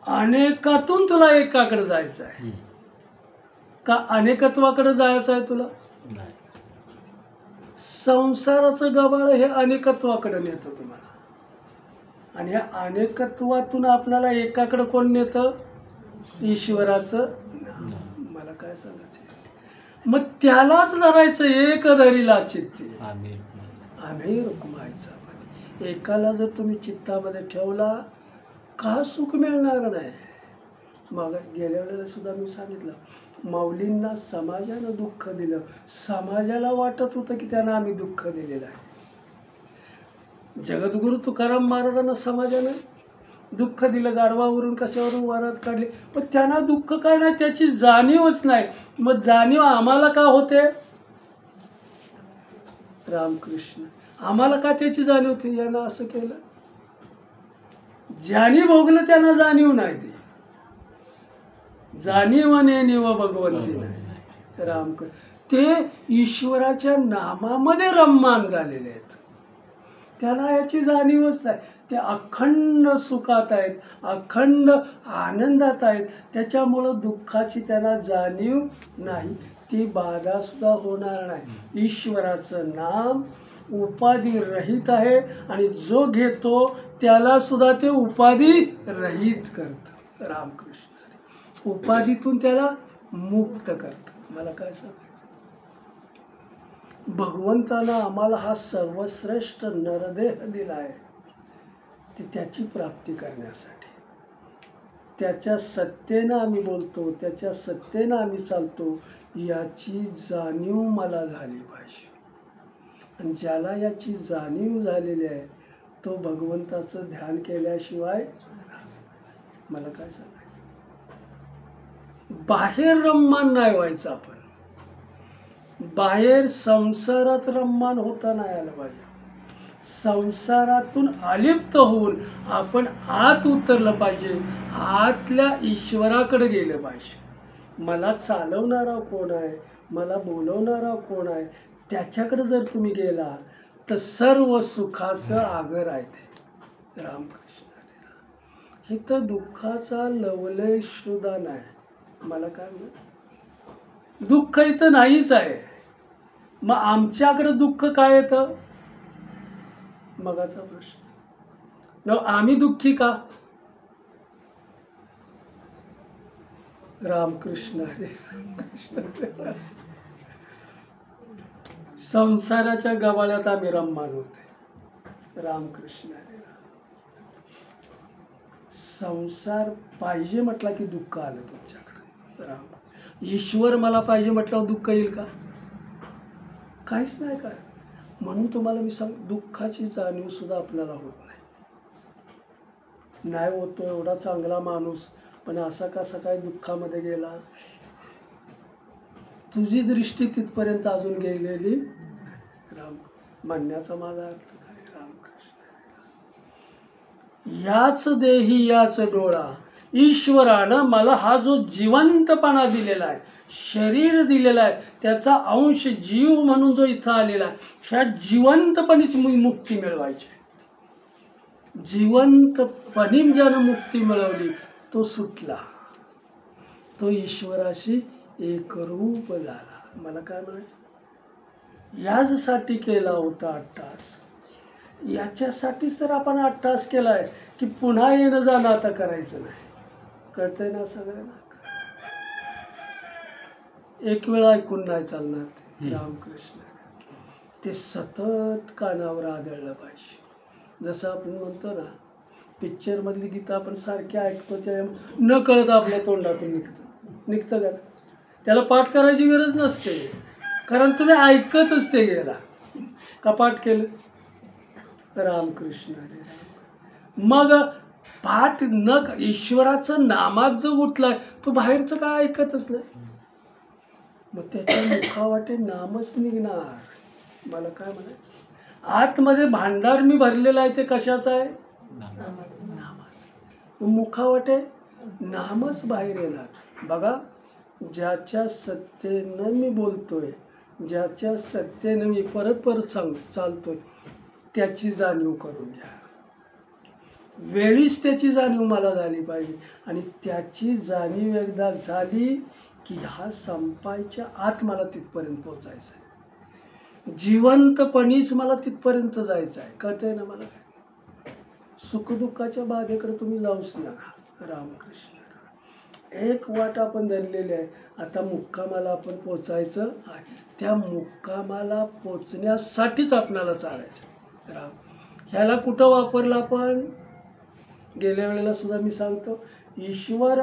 अनेकातून तुला एकाकडे जायचं आहे का अनेकत्वाकडे जायचं आहे तुला? संसाराचं गबाळ हे अनेकत्वाकडे नेतं तुम्हाला, आणि ह्या अनेकत्वातून आपल्याला एकाकडे कोण नेतं? ईश्वराचं. मला काय सांगायचं, मग त्यालाच धरायचं. एक धरीला चित्ते आम्ही रुक्मायचा. एकाला जर तुम्ही चित्तामध्ये ठेवला का सुख मिळणार नाही. मग गेल्या वेळेला सुद्धा मी सांगितलं, माऊलींना समाजानं दुःख दिलं, समाजाला वाटत होतं की त्यांना आम्ही दुःख दिलेलं आहे. जगद्गुरु तुकाराम महाराजांना समाजानं दुःख दिलं, गाढवावरून कशावरून वरात काढली, पण त्यांना दुःख काय नाही, त्याची जाणीवच नाही. मग जाणीव आम्हाला का होते? रामकृष्ण. आम्हाला का त्याची जाणीव होती? यानं असं केलं, ज्याने भोगलं त्यांना जाणीव नाही. ते जाणीवने निव भगवंती नाही राम. ते ईश्वराच्या नामामध्ये रममान झालेले आहेत. त्याला याची जाणीवच नाही. ते अखंड सुखात आहेत, अखंड आनंदात आहेत. त्याच्यामुळं दुःखाची त्यांना जाणीव नाही. ती बाधा सुद्धा होणार नाही. ईश्वराचं नाम उपाधी रहित आहे आणि जो घेतो त्याला सुद्धा ते उपाधी रहित करतं. रामकृष्ण उपाधीतून त्याला मुक्त करतं. मला काय सांगायचं, भगवंतानं आम्हाला हा सर्वश्रेष्ठ नरदेह दिला आहे ते त्याची प्राप्ती करण्यासाठी. त्याच्या सत्तेनं आम्ही बोलतो, त्याच्या सत्तेनं आम्ही चालतो, याची जाणीव मला झाली पाहिजे. आणि ज्याला याची जाणीव झालेली आहे तो भगवंताचं ध्यान केल्याशिवाय, मला काय सांगायचं, बाहेर रममान नाही व्हायचं. आपण बाहेर संसारात रममान होता नाही आलं पाहिजे. संसारातून अलिप्त होऊन आपण आत उतरलं पाहिजे, आतल्या ईश्वराकडे गेलं पाहिजे. मला चालवणारा कोण आहे, मला बोलवणारा कोण आहे, त्याच्याकडे जर तुम्ही गेला तर सर्व सुखाचं आगर आहे ते. रामकृष्ण हरी राम. हे तर दुःखाचा लवलेश सुद्धा नाही. मला काय म्हणत, दुःख इथं नाहीच आहे. मग आमच्याकडे दुःख काय येतं, मगाचा प्रश्न. न आम्ही दुःखी का. रामकृष्ण हरी रामकृष्ण. संसाराच्या गवाळ्यात आम्ही रममान होते. रामकृष्ण हरी राम. संसार पाहिजे म्हटला की दुःख आलं तुमच्याकडे. राम. ईश्वर मला पाहिजे म्हटल्यावर दुःख येईल का, काहीच नाही काय. म्हणून तुम्हाला मी सांग, दुःखाची जाणीव सुद्धा आपल्याला होत नाही होतो. एवढा चांगला माणूस पण असा कसा काय दुःखामध्ये गेला. तुझी दृष्टी तिथपर्यंत अजून गेलेली. राम म्हणण्याचा माझा अर्थ काय, रामकृष्ण. याच देही याच डोळा. ईश्वरानं मला हा जो जिवंतपणा दिलेला आहे, शरीर दिलेलं आहे, त्याचा अंश जीव म्हणून जो इथं आलेला आहे, ह्या जिवंतपणीच मुक्ती मिळवायची. जिवंतपणी ज्यानं मुक्ती मिळवली तो सुटला, तो ईश्वराशी एकरूप झाला. मला काय म्हणायचं, याचसाठी केला होता अट्टास. याच्यासाठीच तर आपण अट्टास केला आहे की पुन्हा येणं जाणं आता करायचं नाही. कळतंय ना सगळ्यांना. एक वेळा ऐकून नाही चालणार ते. रामकृष्ण. ते सतत कानावर आदळलं पाहिजे. जसं आपण म्हणतो ना, पिक्चरमधली गीतं आपण सारखी ऐकतो, त्या न कळत आपल्या तोंडातून निघतं का. त्याला पाठ करायची गरज नसते, कारण तुम्ही ऐकतच ते गेला का. पाठ केलं. रामकृष्ण हरी राम. मग पाठ न ईश्वराचं नामात जो गुंतलाय तो बाहेरचं काय ऐकतच नाही. मग त्याच्या मुखावाटे नामच निघणार. मला काय म्हणायचं, आतमध्ये भांडार मी भरलेला आहे ते कशाचं आहे, नामाचं. मुखावाटे नामच बाहेर येणार. बघा, ज्याच्या सत्तेनं मी बोलतोय, ज्याच्या सत्तेनं मी परत परत चालतोय, त्याची जाणीव करून घ्या. वेळीच त्याची जाणीव मला झाली पाहिजे. आणि त्याची जाणीव एकदा झाली की हा संपायच्या आत मला तिथपर्यंत पोचायचं आहे. जिवंतपणीच मला तिथपर्यंत जायचं आहे. कळतंय ना मला काय. सुखदुःखाच्या बाधेकडे तुम्ही जाऊच नका. रामकृष्ण. एक वाट आपण धरलेली आहे. आता मुक्कामाला आपण पोचायचं आहे. त्या मुक्कामाला पोचण्यासाठीच आपल्याला चालायचं. राम. ह्याला कुठं वापरलं आपण, गेल्या वेळेला सुद्धा मी सांगतो, ईश्वर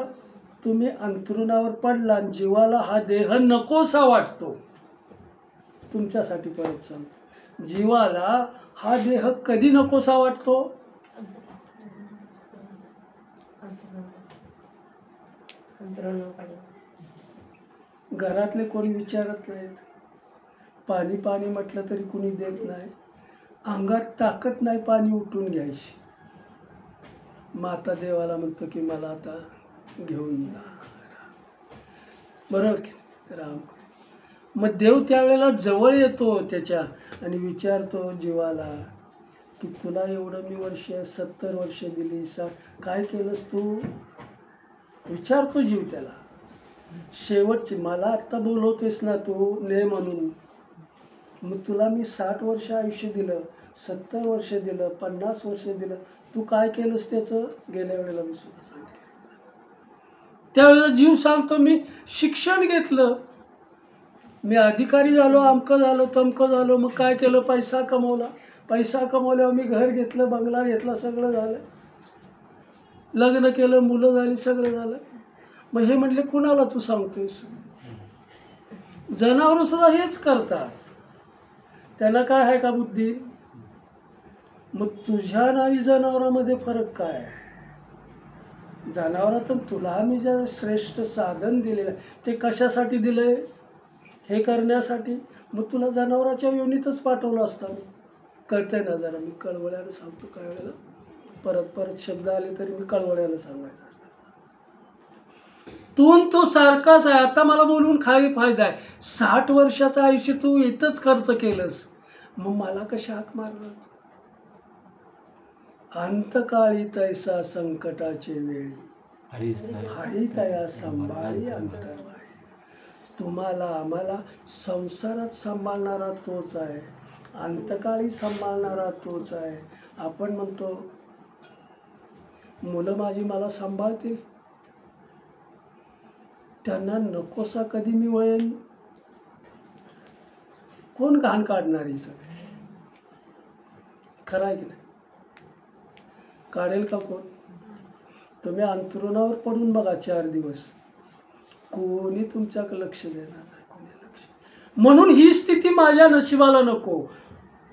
तुम्ही अंथरुणावर पडला, जीवाला हा देह नकोसा वाटतो. तुमच्यासाठी परत सांगतो, जीवाला हा देह कधी नकोसा वाटतो, घरातले कोणी विचारत नाहीत. पाणी पाणी म्हटलं तरी कुणी देत नाही. अंगात ताकद नाही पाणी उठून घ्यायची. माता देवाला म्हणतो की मला आता घेऊन जा. बरोबर की राम. मग देव त्यावेळेला जवळ येतो त्याच्या आणि विचारतो जीवाला की तुला एवढं मी वर्ष 70 वर्ष दिली, काय केलंस तू. विचारतो जीव त्याला शेवटची, मला आत्ता बोलवतोयस ना तू ने म्हणून, मग तुला मी 60 वर्ष आयुष्य दिलं, 70 वर्ष दिलं, 50 वर्ष दिलं, तू काय केलंस त्याचं गेल्या वेळेला मी सुद्धा सांगितलं. त्यावेळेला जीव सांगतो मी शिक्षण घेतलं, मी अधिकारी झालो, अमकं झालो तमकं झालो, मग काय केलं, पैसा कमवला, पैसा कमवल्यावर मी घर घेतलं, बंगला घेतला, सगळं झालं, लग्न केलं, मुलं झाली, सगळं झालं. मग हे म्हटले कुणाला तू सांगतोयस. जनावरं सुद्धा हेच करतात, त्यांना काय आहे का बुद्धी. मग तुझ्या आणि जनावरांमध्ये फरक काय आहे. जनावरातून तुला मी जे श्रेष्ठ साधन दिलेलं ते कशासाठी दिलंय, हे करण्यासाठी. मग तुला जनावराच्या योनीतच पाठवलं असतं. कळतंय ना जरा, मी कळवळ्यानं सांगतो काय वेळेला, परत परत शब्द आले तरी मी कळवळ्यानं सांगायचं असतं. तो सारखाच आहे. आता मला बोलून काही फायदा आहे. 60 वर्षाचं आयुष्य तू इथंच खर्च केलंस, मग मला कशा हाक मारलं. अंतकाळी तैसा संकटाचे वेळी हरी तया सांभाळी अंतर्वाळी. तुम्हाला आम्हाला संसारात सांभाळणारा तोच आहे, अंतकाळी सांभाळणारा तोच आहे. आपण म्हणतो मुलं माझी मला सांभाळतील, त्यांना नकोसा कधी मी वळेन. कोण घाण काढणारी सगळं, खरं आहे की नाही. काढेल का कोण. तुम्ही अंथरुणावर पडून बघा 4 दिवस, कोणी तुमच्याकडे लक्ष देणार नाही, कोणी लक्ष. म्हणून ही स्थिती माझ्या नशिबाला नको.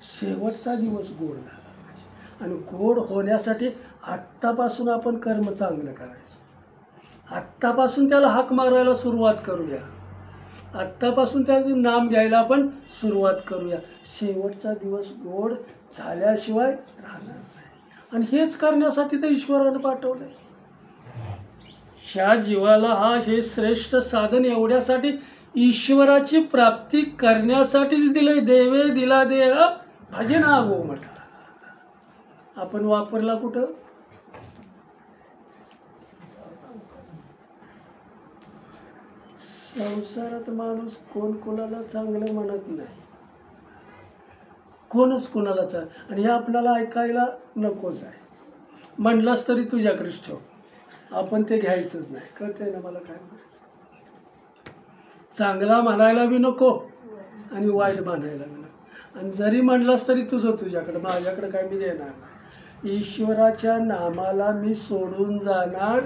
शेवटचा दिवस गोड झाला पाहिजे, आणि गोड होण्यासाठी आत्तापासून आपण कर्म चांगलं करायचं. आत्तापासून त्याला हाक मारायला सुरुवात करूया, आत्तापासून त्याचं नाम घ्यायला आपण सुरुवात करूया. शेवटचा दिवस गोड झाल्याशिवाय राहणार नाही. आणि हेच करण्यासाठी तर ईश्वरानं पाठवलंय. ह्या जीवाला हे श्रेष्ठ साधन एवढ्यासाठी, ईश्वराची प्राप्ती करण्यासाठीच दिलंय. देवे दिला देह भजे ना गो म्हटला. आपण वापरला कुठं. संसारात माणूस कोण कोणाला चांगलं म्हणत नाही, कोणच कोणाला चांग. आणि हे आपल्याला ऐकायला नकोच आहे. म्हणलास तरी तुझ्याकडेच ठेव, आपण ते घ्यायचंच नाही. कळतंय ना मला काय म्हणायचं. चांगला म्हणायला बी नको आणि वाईट म्हणायला बी नको. आणि जरी म्हणलास तरी तुझ्याकडं, माझ्याकडं काय मी देणार नाही. ईश्वराच्या नामाला मी सोडून जाणार.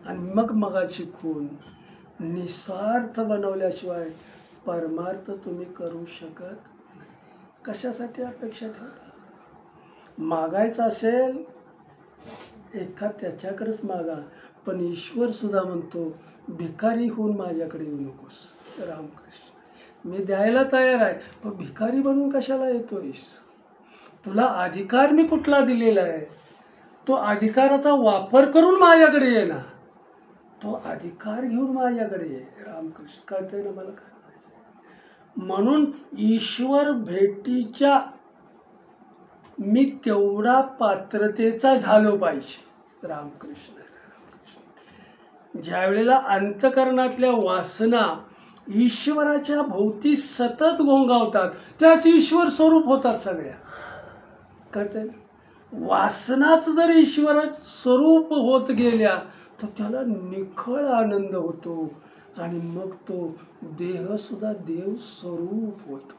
आणि मग मगाची खून निस्वार्थ बनवल्याशिवाय परमार्थ तुम्ही करू शकत नाही. कशासाठी अपेक्षा ठेवता. मागायचं असेल एखाद त्याच्याकडेच मागा, पण ईश्वर सुद्धा म्हणतो भिकारी होऊन माझ्याकडे येऊ नकोस. रामकृष्ण, मी द्यायला तयार आहे, पण भिकारी बनून कशाला येतोयस. तुला अधिकार मी कुठला दिलेला आहे, तो अधिकाराचा वापर करून माझ्याकडे ये ना. तो अधिकार घेऊन माझ्याकडे ये. रामकृष्ण, कळतंय ना मला काय म्हणायचं. म्हणून ईश्वर भेटीच्या मी तेवढा पात्रतेचा झालो पाहिजे. रामकृष्ण रामकृष्ण. ज्या वेळेला अंतकरणातल्या वासना ईश्वराच्या भोवती सतत घोंगावतात, त्याच ईश्वर स्वरूप होतात सगळ्या. कळतंय. वासनाच जर ईश्वराचं स्वरूप होत गेल्या तर त्याला निखळ आनंद होतो, आणि मग तो देहसुद्धा देव स्वरूप होतो.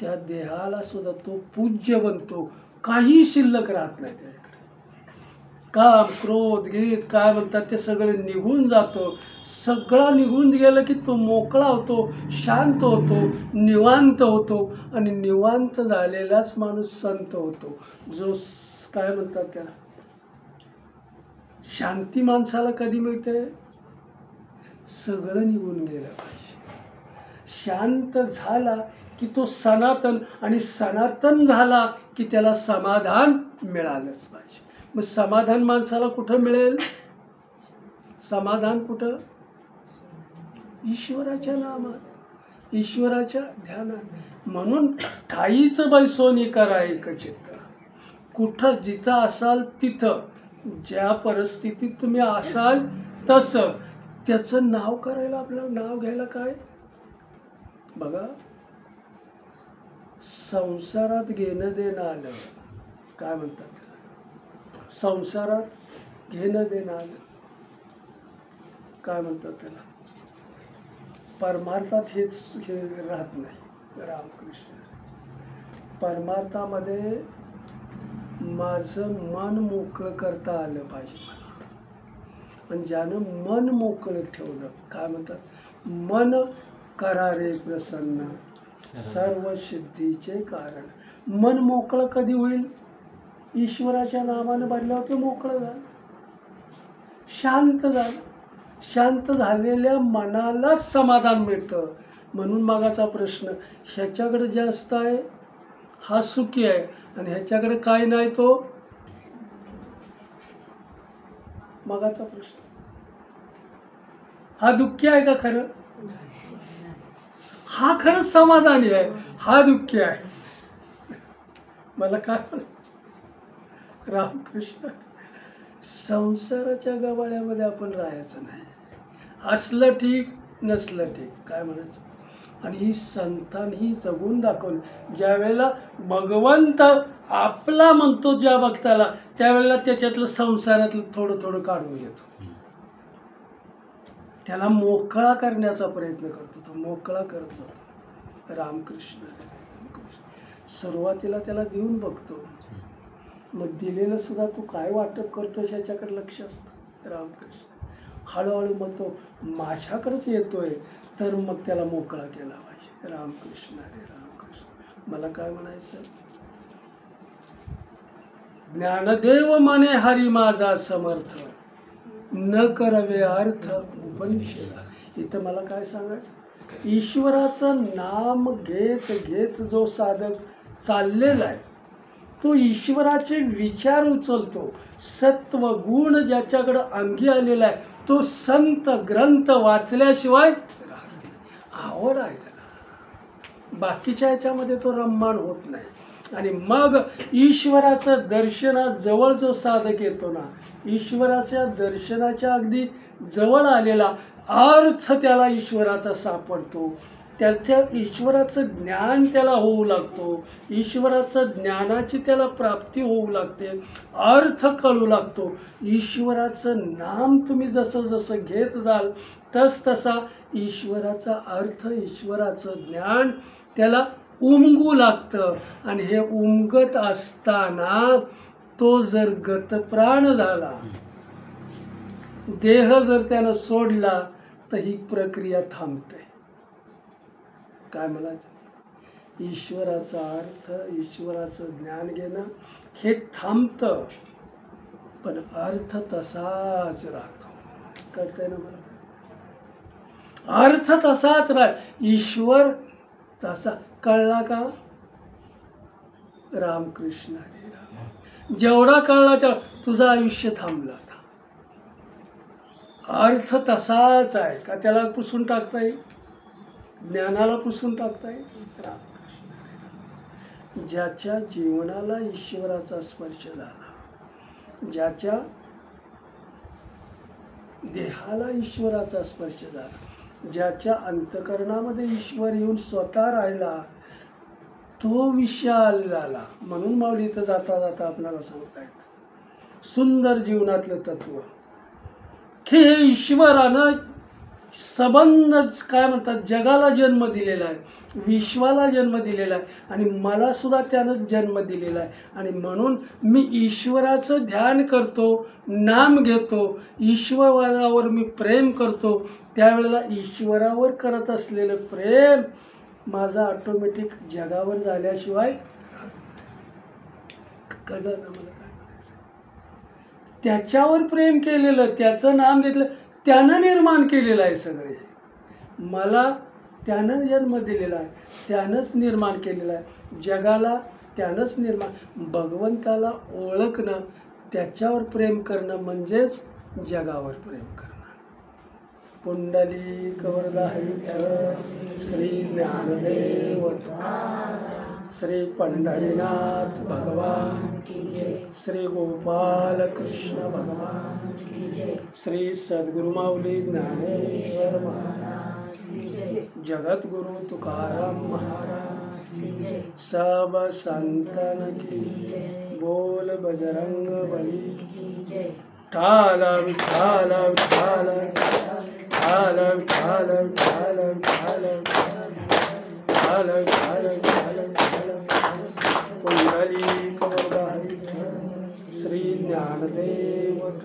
त्या देहाला सुद्धा तो पूज्य बनतो. काही शिल्लक राहत नाही त्याच्याकडे. काम क्रोध गीत काय म्हणतात ते सगळं निघून जातो. सगळं निघून गेलं की तो मोकळा होतो, शांत होतो, निवांत होतो. आणि निवांत झालेलाच माणूस संत होतो. जो काय म्हणतात त्याला, शांती माणसाला कधी मिळते. सगळं निघून गेलं पाहिजे. शांत झाला की तो सनातन, आणि सनातन झाला की त्याला समाधान मिळालंच पाहिजे. मग समाधान माणसाला कुठं मिळेल? समाधान कुठं? ईश्वराच्या नामात, ईश्वराच्या ध्यानात. म्हणून ठाईच बैसोनी करा एक चित्त. कुठं जिथं असाल तिथं, ज्या परिस्थितीत तुम्ही असाल तसं त्याचं नाव करायला, आपलं नाव घ्यायला काय बघा. संसारात घेणं देणं आलं, काय म्हणतात त्याला? संसारात घेणं देणं आलं, काय म्हणतात त्याला? परमार्थात हे राहत नाही. रामकृष्ण. परमार्थामध्ये माझं मन मोकळं करता आलं पाहिजे मला. आणि ज्यानं मन मोकळं ठेवलं, काय म्हणतात? मन करारे प्रसन्न सर्व सिद्धीचे कारण. मन मोकळं कधी होईल? ईश्वराच्या नावानं भरल्यावर ते मोकळं झालं, शांत झालं. शांत झालेल्या मनालाच समाधान मिळतं. म्हणून मागाचा प्रश्न, ह्याच्याकडे जास्त आहे हा सुखी आहे, आणि ह्याच्याकडे काय नाही तो मागाचा प्रश्न. हा दुःखी आहे का खरं? हा खरंच समाधानी आहे, हा दुःखी आहे. मला काय म्हणायचं? रामकृष्ण. संसाराच्या गबाळ्यामध्ये आपण राहायचं नाही. असलं ठीक, नसलं ठीक, काय म्हणायचं? आणि ही संतांनी जगून दाखवलं. ज्या वेळेला भगवंत आपला म्हणतो ज्या भक्ताला, त्यावेळेला त्याच्यातलं संसारातलं थोडं थोडं काढून घेतो, त्याला मोकळा करण्याचा प्रयत्न करतो, तो मोकळा करत जातो. रामकृष्ण. सुरुवातीला त्याला देऊन बघतो, मग दिलेलं सुद्धा तू काय वाटप करतोस ह्याच्याकडे लक्ष असतं. रामकृष्ण. हळूहळू मग तो माझ्याकडेच येतोय, तर मग त्याला मोकळा केला पाहिजे. रामकृष्ण. अरे रामकृष्ण. मला काय म्हणायचं? ज्ञानदेव म्हणे हरी माझा समर्थ, न करवे अर्थ उपनिषेधा. इथं मला काय सांगायचं? ईश्वराचं नाम घेत घेत जो साधक चाललेला आहे, तो ईश्वराचे विचार उचलतो. सत्व गुण ज्याच्याकडं अंगी आलेला आहे, तो संत ग्रंथ वाचल्याशिवाय आवड आहे त्याला. बाकीच्या ह्याच्यामध्ये तो रममाण होत नाही. आणि मग ईश्वराचं दर्शनाजवळ जो साधक येतो ना, ईश्वराच्या दर्शनाच्या अगदी जवळ आलेला अर्थ त्याला ईश्वराचा सापडतो. त्याच्या ईश्वराचं ज्ञान त्याला होऊ लागतो, ईश्वराचं ज्ञानाची त्याला प्राप्ती होऊ लागते, अर्थ कळू लागतो. ईश्वराचं नाम तुम्ही जसं जसं घेत जाल तस तसा ईश्वराचा अर्थ, ईश्वराचं ज्ञान त्याला उमगू लागतं. आणि हे उमगत असताना तो जर गतप्राण झाला, देह जर त्यानं सोडला, तर ही प्रक्रिया थांबते. काय म्हणायचं? ईश्वराचा अर्थ, ईश्वराचं ज्ञान घेणं हे थांबतं, पण अर्थ तसाच राहतो. कळतंय ना मला? अर्थ तसाच राहतो, ईश्वर तसा. कळला का? रामकृष्ण. हरे राम. जेवढा कळला तेवढा तुझं आयुष्य थांबलं. अर्थ तसाच आहे का? त्याला पुसून टाकता येईल? ज्ञानाला पुसून टाकता येईल? रामकृष्ण. ज्याच्या जीवनाला ईश्वराचा स्पर्श झाला, ज्याच्या देहाला ईश्वराचा स्पर्श झाला, ज्याच्या अंतकरणामध्ये ईश्वर येऊन स्वतः राहिला, तो विशाल झाला. म्हणून माऊली इथं जाता जाता आपल्याला सांगतायत सुंदर जीवनातलं तत्व, की हे ईश्वरानं संबंध काय म्हणतात, जगाला जन्म दिलेला आहे, विश्वाला जन्म दिलेला आहे, आणि मला सुद्धा त्यानंच जन्म दिलेला आहे. आणि म्हणून मी ईश्वराचं ध्यान करतो, नाम घेतो, ईश्वरावर मी प्रेम करतो. त्यावेळेला ईश्वरावर करत असलेलं प्रेम माझा ऑटोमॅटिक जगावर झाल्याशिवाय कळलं ना मला काय म्हणायचं? त्याच्यावर प्रेम केलेलं, त्याचं नाम घेतलं, त्यानं निर्माण केलेलं आहे सगळे. मला त्यानं जन्म दिलेला आहे, त्यानंच निर्माण केलेला आहे. जगाला त्यानंच निर्माण. भगवंताला ओळखणं, त्याच्यावर प्रेम करणं म्हणजेच जगावर प्रेम करणं. पुंडलिक वरदा विठ्ठल, श्री ज्ञानदेव श्री पंढरीनाथ भगवान की जय, श्री गोपाल कृष्ण भगवान की जय, श्री सद्गुरु माऊली ज्ञानेश्वर महाराज की जय, जगद्गुरु तुकाराम महाराज की जय, सब संतन की जय, बोल बजरंग बली की जय. विठ्ठल विठ्ठल विठ्ठल विठ्ठल विठ्ठल विठ्ठल विठ्ठल विठ्ठल विठ्ठल. पुंडलिक वरदा विठ्ठल, श्री ज्ञानदेव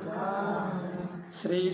श्री